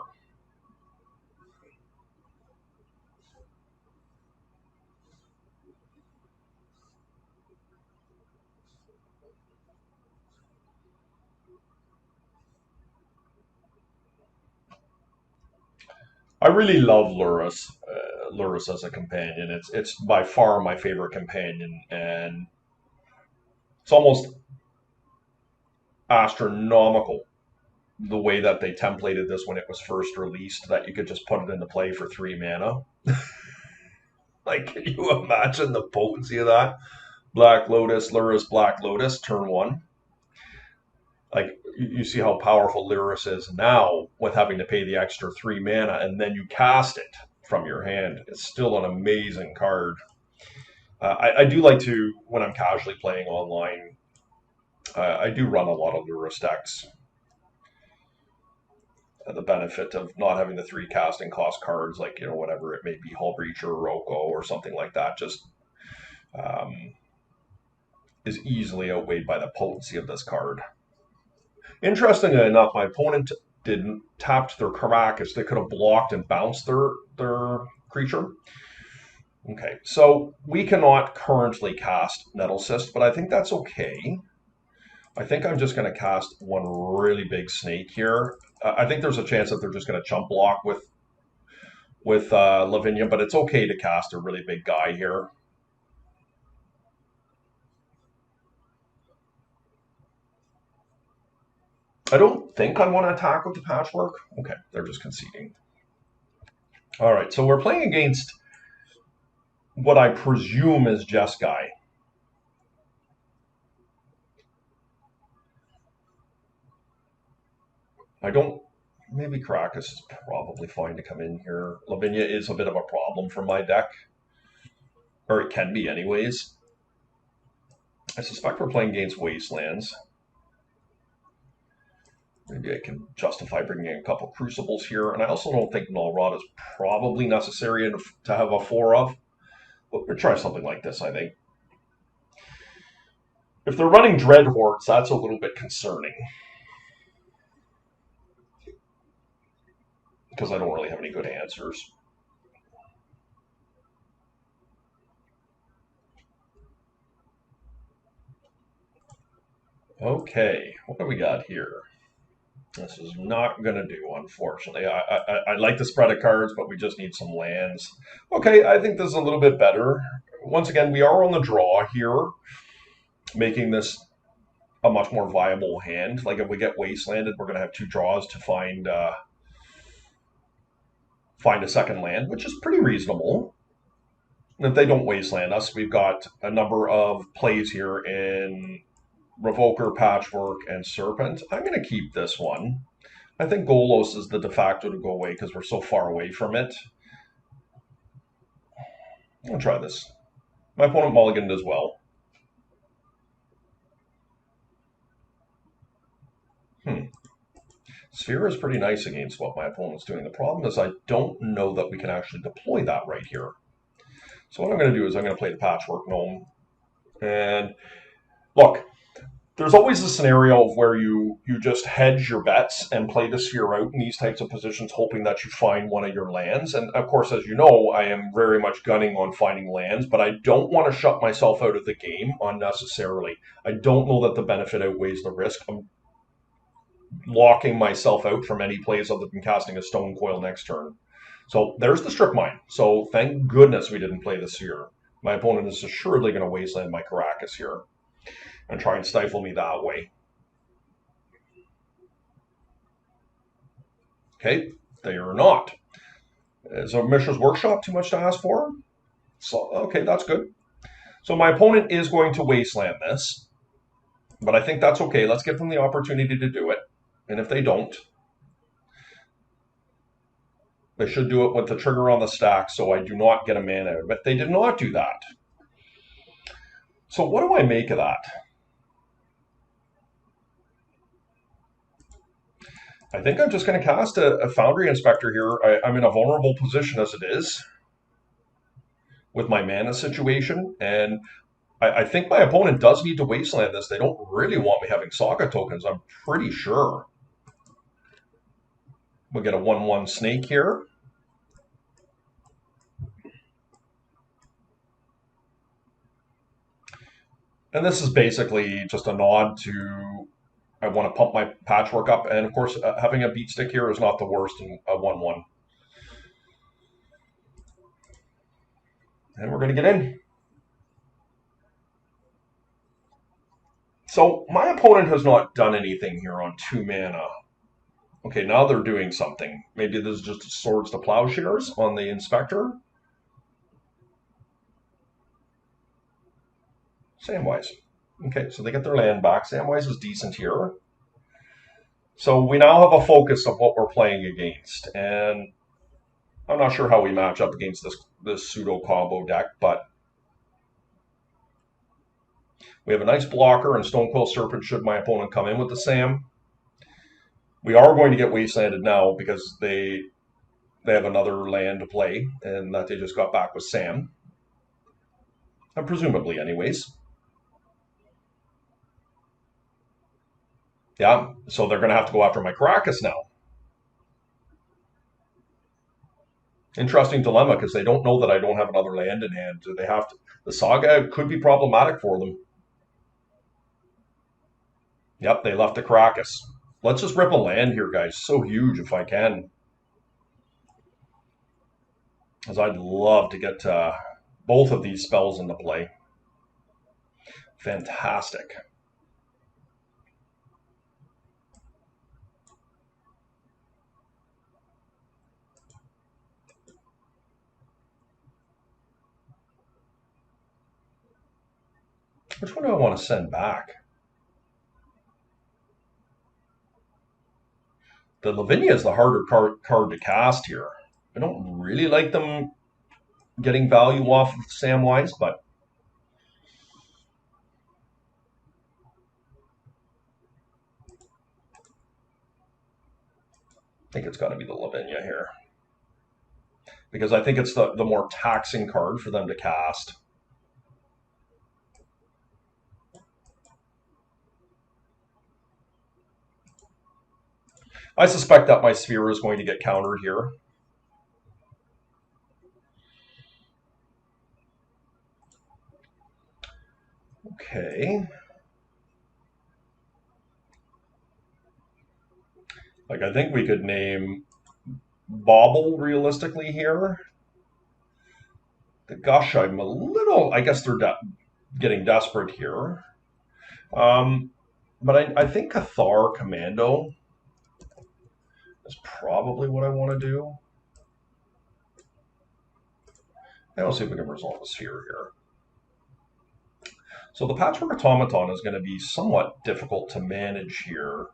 I really love Lurrus. Lurrus as a companion. It's by far my favorite companion, and it's almost astronomical the way that they templated this when it was first released. That you could just put it into play for 3 mana. Like, can you imagine the potency of that? Black Lotus, Lurrus, Black Lotus, turn 1. Like, you see how powerful Lurrus is now with having to pay the extra 3 mana, and then you cast it from your hand. It's still an amazing card. I do like to, when I'm casually playing online, I do run a lot of Lurrus decks. The benefit of not having the 3 casting cost cards, like, you know, whatever it may be, Hull Breacher or Roko or something like that, just is easily outweighed by the potency of this card. Interestingly enough, my opponent didn't tapped their Caracas, they could have blocked and bounced their creature. Okay, so we cannot currently cast Nettle Cyst, but I think that's okay. I think I'm just going to cast one really big snake here. I think there's a chance that they're just going to chump block with Lavinia, but it's okay to cast a really big guy here. I don't think I want to attack with the Patchwork. Okay, they're just conceding. All right, so we're playing against what I presume is Jeskai. I don't... Maybe Caracas is probably fine to come in here. Lavinia is a bit of a problem for my deck. Or it can be anyways. I suspect we're playing against Wastelands. Maybe I can justify bringing in a couple Crucibles here. And I also don't think Null Rod is probably necessary to have a 4 of. But we'll try something like this, I think. If they're running Dread Hordes, that's a little bit concerning. Because I don't really have any good answers. Okay, what do we got here? This is not going to do, unfortunately. I like the spread of cards, but we just need some lands. Okay, I think this is a little bit better. Once again, we are on the draw here, making this a much more viable hand. Like if we get Wastelanded, we're going to have 2 draws to find a second land, which is pretty reasonable. And if they don't Wasteland us, we've got a number of plays here in Revoker, Patchwork, and Serpent. I'm going to keep this one. I think Golos is the de facto to go away because we're so far away from it. I'll try this. My opponent mulliganed as well. Sphere is pretty nice against what my opponent's doing. The problem is I don't know that we can actually deploy that right here. So what I'm going to do is I'm going to play the Patchwork Gnome. And look, there's always a scenario of where you just hedge your bets and play the Sphere out in these types of positions, hoping that you find one of your lands. And of course, as you know, I am very much gunning on finding lands, but I don't want to shut myself out of the game unnecessarily. I don't know that the benefit outweighs the risk. I'm locking myself out from any plays other than casting a Stone Coil next turn. So there's the Strip Mine. So thank goodness we didn't play the Sphere. My opponent is assuredly going to wasteland my Caracas here and try and stifle me that way. Okay, they are not. Is a Mishra's Workshop too much to ask for? So, okay, that's good. So my opponent is going to wasteland this, but I think that's okay. Let's give them the opportunity to do it. And if they don't, they should do it with the trigger on the stack so I do not get a mana out of it. They did not do that. So what do I make of that? I think I'm just going to cast a Foundry Inspector here. I'm in a vulnerable position as it is with my mana situation, and I think my opponent does need to wasteland this. They don't really want me having Saga tokens, I'm pretty sure. We'll get a 1/1 snake here. And this is basically just a nod to I want to pump my Patchwork up. And of course, having a beat stick here is not the worst in a 1/1. And we're going to get in. So my opponent has not done anything here on 2 mana. Okay, now they're doing something. Maybe this is just Swords to Plowshares on the Inspector. Samwise. Okay, so they get their land back. Samwise is decent here. So we now have a focus of what we're playing against. And I'm not sure how we match up against this pseudo-combo deck, but we have a nice blocker and Stonequill Serpent should my opponent come in with the Sam. We are going to get wastelanded now because they have another land to play, and that they just got back with Sam. And presumably, anyways. Yeah, so they're going to have to go after my Caracas now. Interesting dilemma because they don't know that I don't have another land in hand. Do they have to? The Saga could be problematic for them. Yep, they left the Caracas. Let's just rip a land here, guys. So huge if I can. Because I'd love to get both of these spells into play. Fantastic. Which one do I want to send back? The Lavinia is the harder card to cast here. I don't really like them getting value off of Samwise, but I think it's got to be the Lavinia here. Because I think it's the more taxing card for them to cast. I suspect that my Sphere is going to get countered here. Okay. Like, I think we could name Bauble realistically here. The Gush, I'm a little, I guess they're getting desperate here. But I think Cathar Commando is probably what I want to do. And we'll see if we can resolve a Sphere here. So the Patchwork Automaton is going to be somewhat difficult to manage here,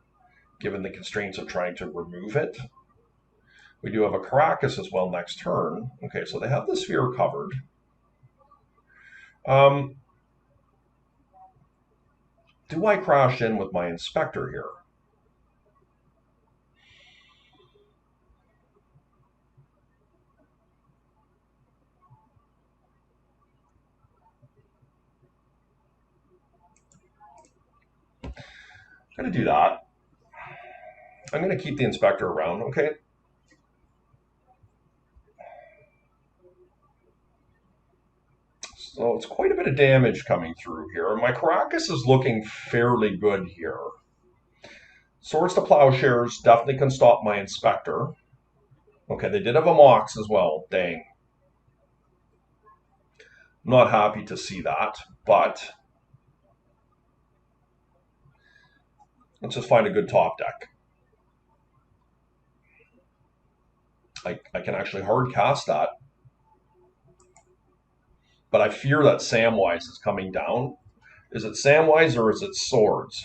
given the constraints of trying to remove it. We do have a Caracas as well next turn. Okay, so they have the Sphere covered. Do I crash in with my Inspector here? I'm going to do that. I'm going to keep the Inspector around, okay? So it's quite a bit of damage coming through here. My Caracas is looking fairly good here. Swords to Plowshares definitely can stop my Inspector. Okay, they did have a Mox as well. Dang. Not happy to see that, but let's just find a good top deck. I can actually hard cast that. But I fear that Samwise is coming down. Is it Samwise or is it Swords?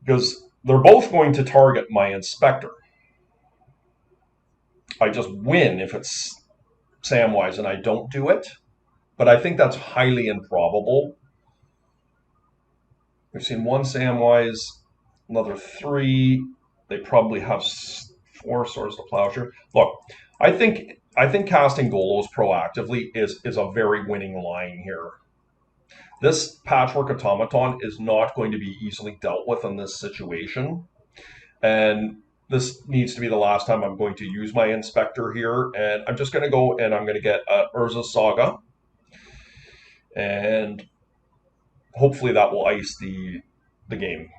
Because they're both going to target my Inspector. I just win if it's Samwise and I don't do it. But I think that's highly improbable. We've seen one Samwise, another three. They probably have 4 Swords to Plowshare. Look, I think casting Golos proactively is a very winning line here. This Patchwork Automaton is not going to be easily dealt with in this situation. And this needs to be the last time I'm going to use my Inspector here. And I'm just going to go and I'm going to get Urza's Saga. And hopefully that will ice the game.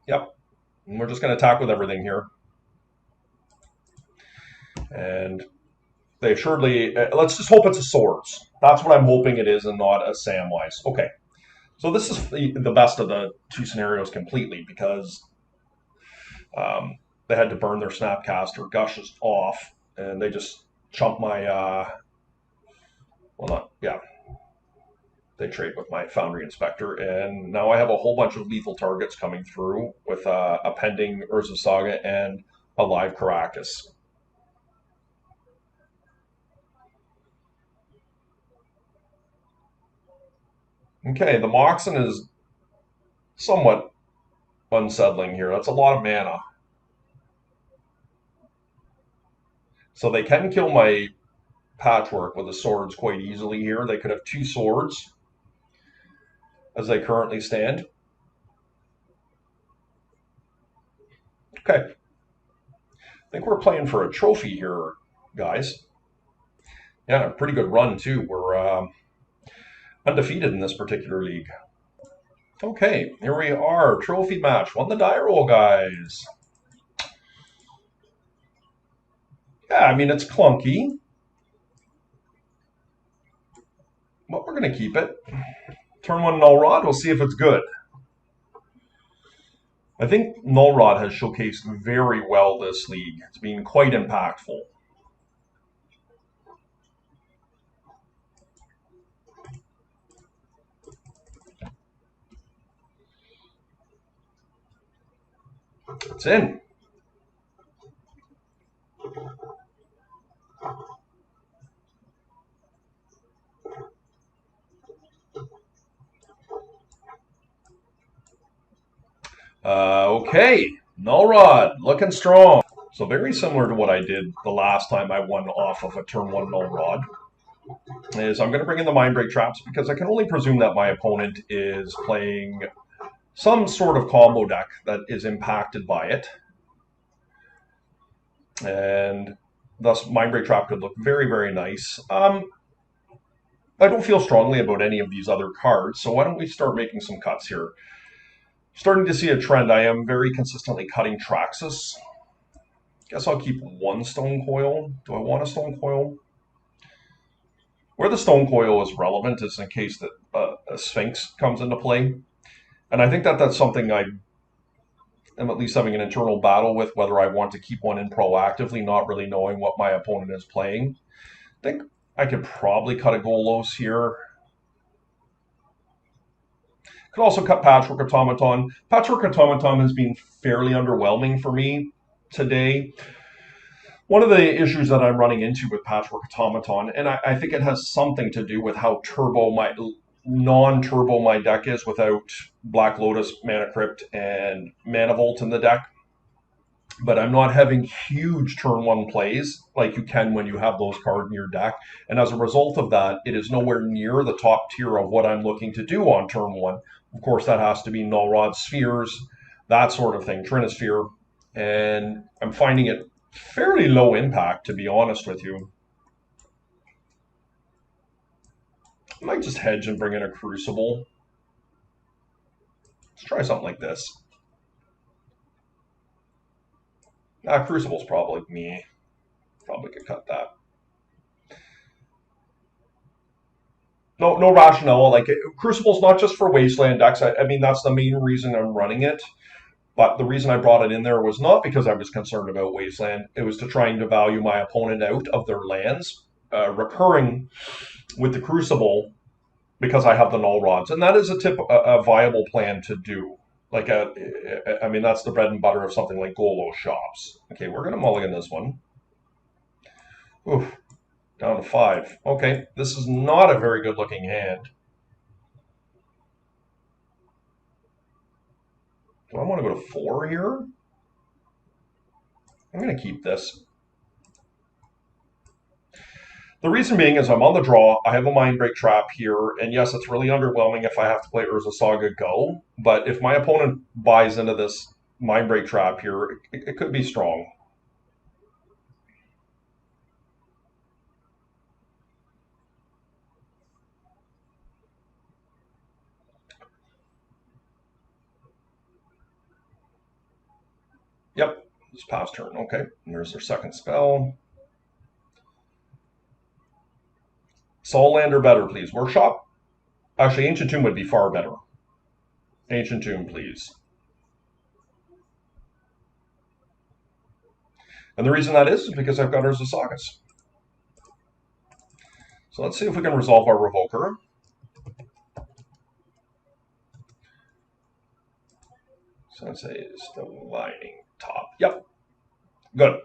Yep. And we're just going to attack with everything here. And they assuredly, let's just hope it's a Swords. That's what I'm hoping it is and not a Samwise. Okay. So this is the best of the two scenarios completely because they had to burn their Snapcaster. Gush is off. And they just chump my, well, not, yeah. They trade with my Foundry Inspector, and now I have a whole bunch of lethal targets coming through with a pending Urza Saga and a live Caracas. Okay, the Moxen is somewhat unsettling here. That's a lot of mana. So they can kill my patchwork with the swords quite easily here. They could have 2 swords as they currently stand. Okay. I think we're playing for a trophy here, guys. Yeah, a pretty good run, too. We're undefeated in this particular league. Okay, here we are. Trophy match. Won the die roll, guys. Yeah, I mean, it's clunky, but we're going to keep it. Turn 1 Null Rod. We'll see if it's good. I think Null Rod has showcased very well this league. It's been quite impactful. It's in. Okay, Null Rod, looking strong. So very similar to what I did the last time I won off of a turn 1 Null Rod. Is I'm going to bring in the Mindbreak Traps because I can only presume that my opponent is playing some sort of combo deck that is impacted by it. And thus Mindbreak Trap could look very, very nice. I don't feel strongly about any of these other cards, so why don't we start making some cuts here? Starting to see a trend. I am very consistently cutting Traxxas. Guess I'll keep 1 Stone Coil. Do I want a Stone Coil? Where the Stone Coil is relevant is in case that a Sphinx comes into play. And I think that that's something I am at least having an internal battle with, whether I want to keep one in proactively, not really knowing what my opponent is playing. I think I could probably cut a Golos here. Could also cut Patchwork Automaton. Patchwork Automaton has been fairly underwhelming for me today. One of the issues that I'm running into with Patchwork Automaton, and I think it has something to do with how non-turbo my deck is without Black Lotus, Mana Crypt, and Mana Vault in the deck. But I'm not having huge turn 1 plays like you can when you have those cards in your deck. And as a result of that, it is nowhere near the top tier of what I'm looking to do on turn 1. Of course, that has to be Null Rod, Spheres, that sort of thing, Trinisphere. And I'm finding it fairly low impact, to be honest with you. I might just hedge and bring in a Crucible. Let's try something like this. Crucible's probably me. Probably could cut that. No rationale. Like, Crucible's not just for Wasteland decks. I mean, that's the main reason I'm running it. But the reason I brought it in there was not because I was concerned about Wasteland. It was to try and devalue my opponent out of their lands. Recurring with the Crucible because I have the Null Rods. And that is a viable plan to do. Like, I mean, that's the bread and butter of something like Golos Shops. Okay, we're going to mulligan this one. Oof, down to 5. Okay, this is not a very good looking hand. Do I want to go to 4 here? I'm going to keep this. The reason being is I'm on the draw. I have a Mindbreak Trap here, and yes, it's really underwhelming if I have to play Urza Saga Go, but if my opponent buys into this Mindbreak Trap here, it could be strong. Yep, just pass turn. Okay, and there's their second spell. Soul Land or better, please. Workshop? Actually, Ancient Tomb would be far better. Ancient Tomb, please. And the reason that is because I've got Urza Sagas. So let's see if we can resolve our Revoker. Sensei's Divining Top. Yep. Good.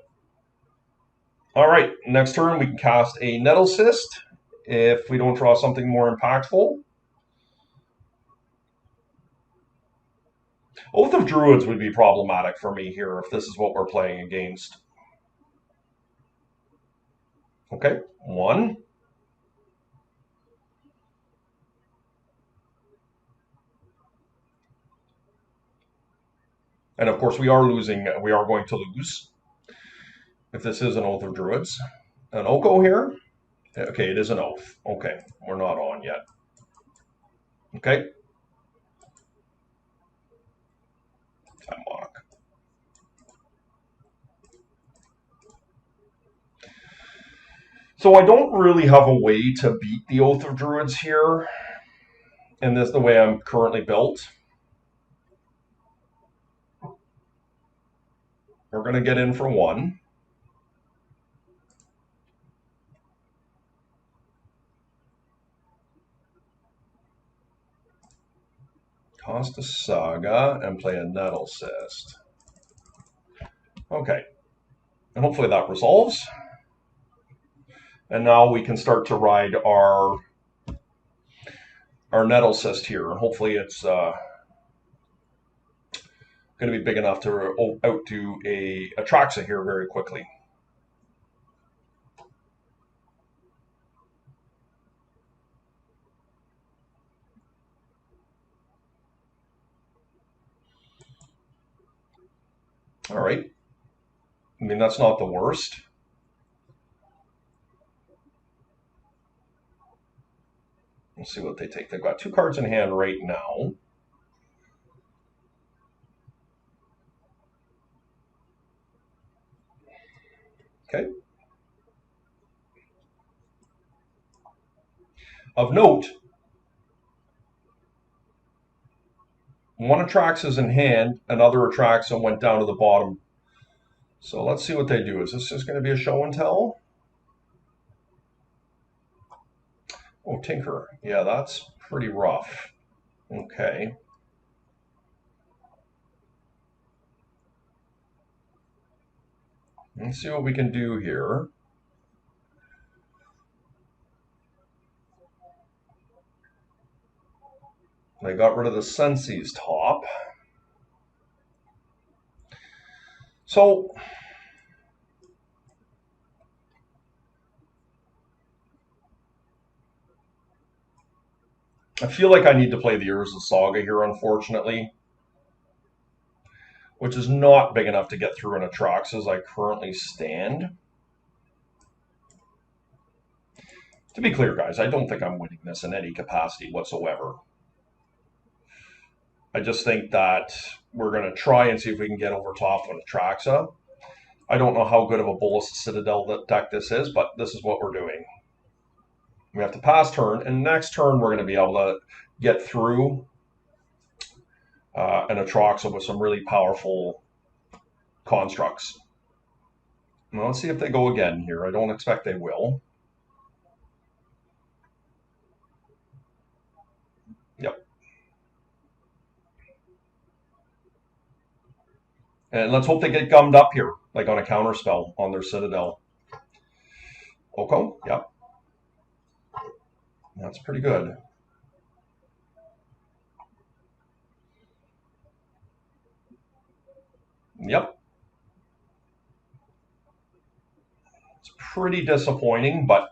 All right. Next turn, we can cast a Nettle Cyst if we don't draw something more impactful. Oath of Druids would be problematic for me here if this is what we're playing against. Okay, 1. And of course, we are going to lose if this is an Oath of Druids. An Oko here? Okay, it is an Oath. Okay, we're not on yet. Okay. Time Monarch. So I don't really have a way to beat the Oath of Druids here, and this the way I'm currently built. We're going to get in for 1. Cost a Saga and play a Nettle Cyst. Okay, and hopefully that resolves. And now we can start to ride our Nettle Cyst here, and hopefully it's going to be big enough to outdo a Atraxa here very quickly. All right. I mean, that's not the worst. We'll see what they take. They've got 2 cards in hand right now. Okay. Of note, 1 Atraxa in hand, another Atraxa went down to the bottom. So let's see what they do. Is this just going to be a show and tell? Oh, Tinker. Yeah, that's pretty rough. Okay. Let's see what we can do here. They got rid of the Sensi's top. So I feel like I need to play the Urza Saga here, unfortunately, which is not big enough to get through an Atraxa as I currently stand. To be clear, guys, I don't think I'm winning this in any capacity whatsoever. I just think that we're going to try and see if we can get over top of an Atraxa. I don't know how good of a Bolas Citadel deck this is, but this is what we're doing. We have to pass turn, and next turn we're going to be able to get through an Atraxa with some really powerful constructs. Now let's see if they go again here. I don't expect they will. Yep. And let's hope they get gummed up here, like on a counterspell on their Citadel. Oko, yep. That's pretty good. Yep. It's pretty disappointing, but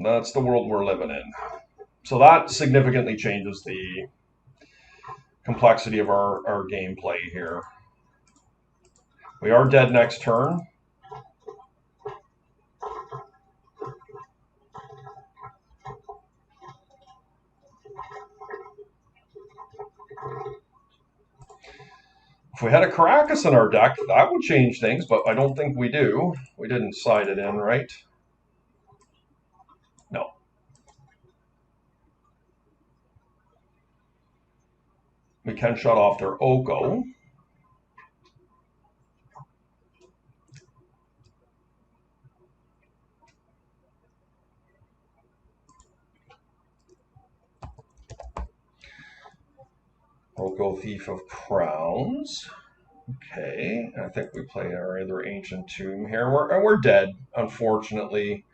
that's the world we're living in. So that significantly changes the complexity of our gameplay here. We are dead next turn. If we had a Caracas in our deck, that would change things, but I don't think we do. We didn't side it in, right? No. We can shut off their Oko. Oko Thief of Crowns. Okay, I think we play our other Ancient Tomb here. We're dead, unfortunately.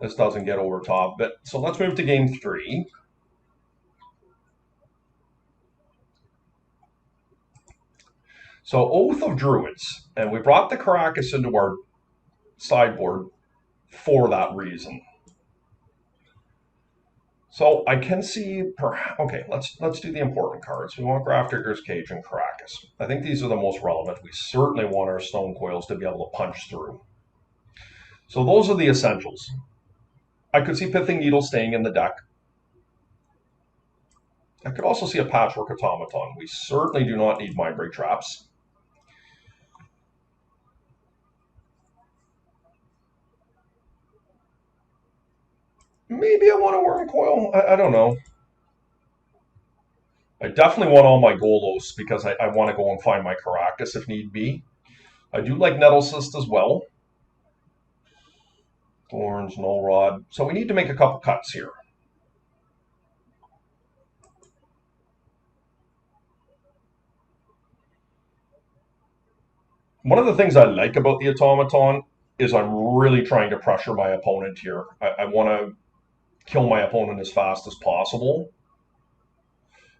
This doesn't get over top. But so let's move to game 3. So Oath of Druids, and we brought the Caracas into our sideboard for that reason. So I can see, okay, let's do the important cards. We want Grafdigger's Cage and Caracas. I think these are the most relevant. We certainly want our Stone Coils to be able to punch through. So those are the essentials. I could see Pithing Needle staying in the deck. I could also see a Patchwork Automaton. We certainly do not need Mindbreak Traps. Maybe I want a Wormcoil. I don't know. I definitely want all my Golos because I want to go and find my Caracas if need be. I do like Nettlecyst as well. Thorns, Null Rod. So we need to make a couple cuts here. One of the things I like about the Automaton is I'm really trying to pressure my opponent here. I want to kill my opponent as fast as possible.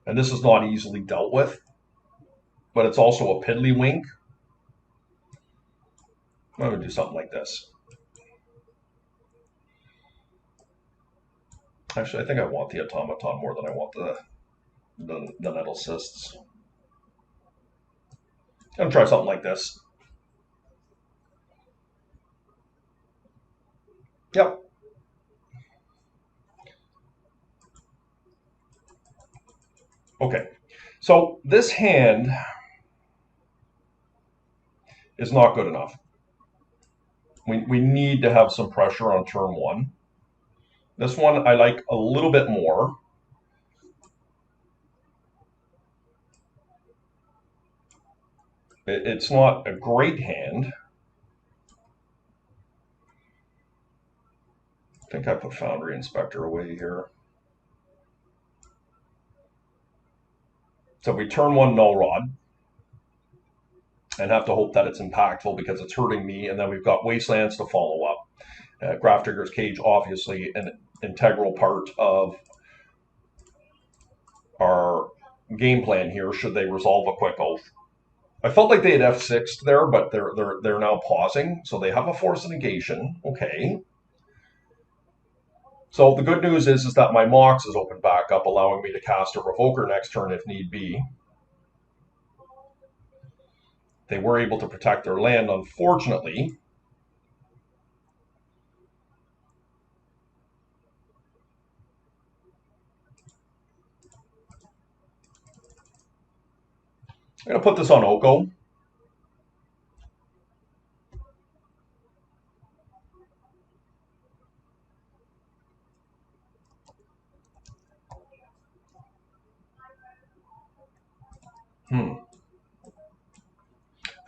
And this is not easily dealt with. But it's also a Piddlywink. I'm going to do something like this. Actually, I think I want the Automaton more than I want the Nettlecysts. I'm going to try something like this. Yep. Okay, so this hand is not good enough. We need to have some pressure on turn one. This one I like a little bit more. It's not a great hand. I think I put Foundry Inspector away here. So we turn one Null Rod and have to hope that it's impactful because it's hurting me. And then we've got Wastelands to follow up. Grafdigger's Cage, obviously an integral part of our game plan here should they resolve a Quick Oath. I felt like they had F6'd there, but they're now pausing. So they have a Force Negation. Okay. So the good news is that my Mox is opened back up, allowing me to cast a Revoker next turn if need be. They were able to protect their land, unfortunately. I'm going to put this on Oko.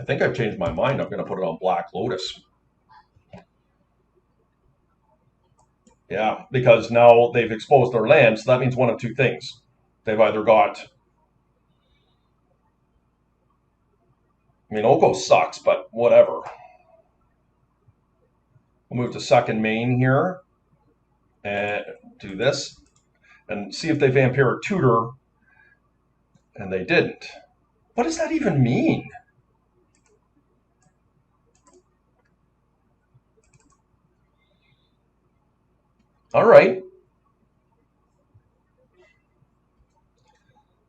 I think I've changed my mind. I'm going to put it on Black Lotus. Yeah, because now they've exposed their land, so that means one of two things. They've either got... I mean, Oko sucks, but whatever. We'll move to second main here and do this and see if they Vampire or Tutor, and they didn't. What does that even mean? All right.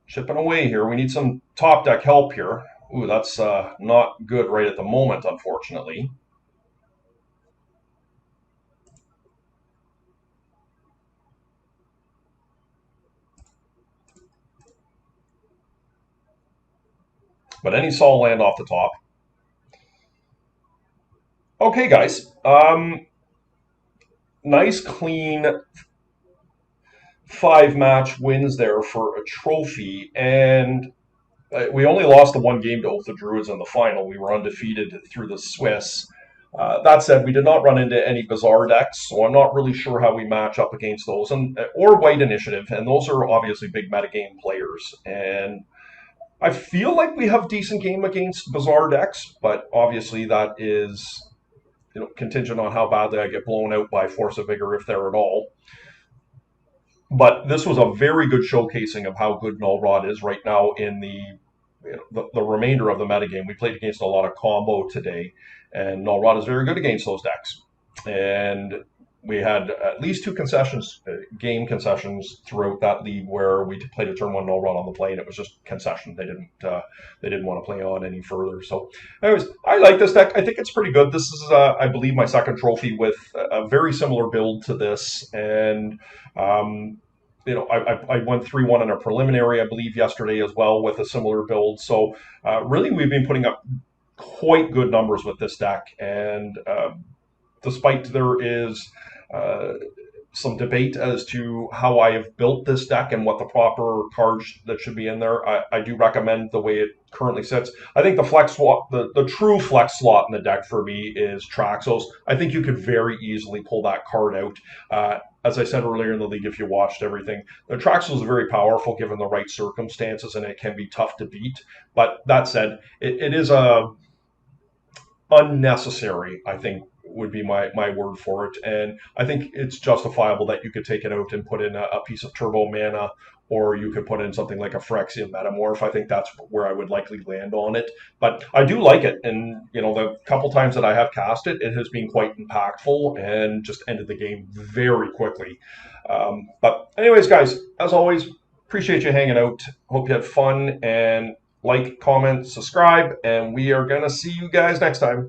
Chipping away here. We need some top deck help here. Ooh, that's not good right at the moment, unfortunately. But any Sol land off the top. Okay, guys. Nice, clean 5-match wins there for a trophy. And we only lost the one game to Oath of Druids in the final. We were undefeated through the Swiss. That said, we did not run into any bizarre decks, so I'm not really sure how we match up against those, or White Initiative, and those are obviously big metagame players. And I feel like we have decent game against bizarre decks, but obviously that is contingent on how badly I get blown out by Force of Vigor, if there at all. But this was a very good showcasing of how good Null Rod is right now in the the remainder of the metagame. We played against a lot of combo today, and Null Rod is very good against those decks. And we had at least two concessions, game concessions throughout that league where we played a turn one Null Rod on the play, and it was just concession. They didn't want to play on any further. So, anyways, I like this deck. I think it's pretty good. This is, I believe, my second trophy with a very similar build to this, and I went 3-1 in a preliminary, I believe, yesterday as well with a similar build. So really, we've been putting up quite good numbers with this deck, and despite there is some debate as to how I have built this deck and what the proper cards that should be in there, I do recommend the way it currently sits. I think the flex slot, the true flex slot in the deck for me is Traxos. I think you could very easily pull that card out. As I said earlier in the league, if you watched everything, the Traxos is very powerful given the right circumstances, and it can be tough to beat. But that said, it is unnecessary, I think, would be my word for it. And I think it's justifiable that you could take it out and put in a piece of turbo mana, or you could put in something like a Phyrexian Metamorph. I think that's where I would likely land on it. But I do like it, and the couple times that I have cast it, it has been quite impactful and just ended the game very quickly. But anyways, guys, as always, appreciate you hanging out. Hope you had fun, and like, comment, subscribe, and we are going to see you guys next time.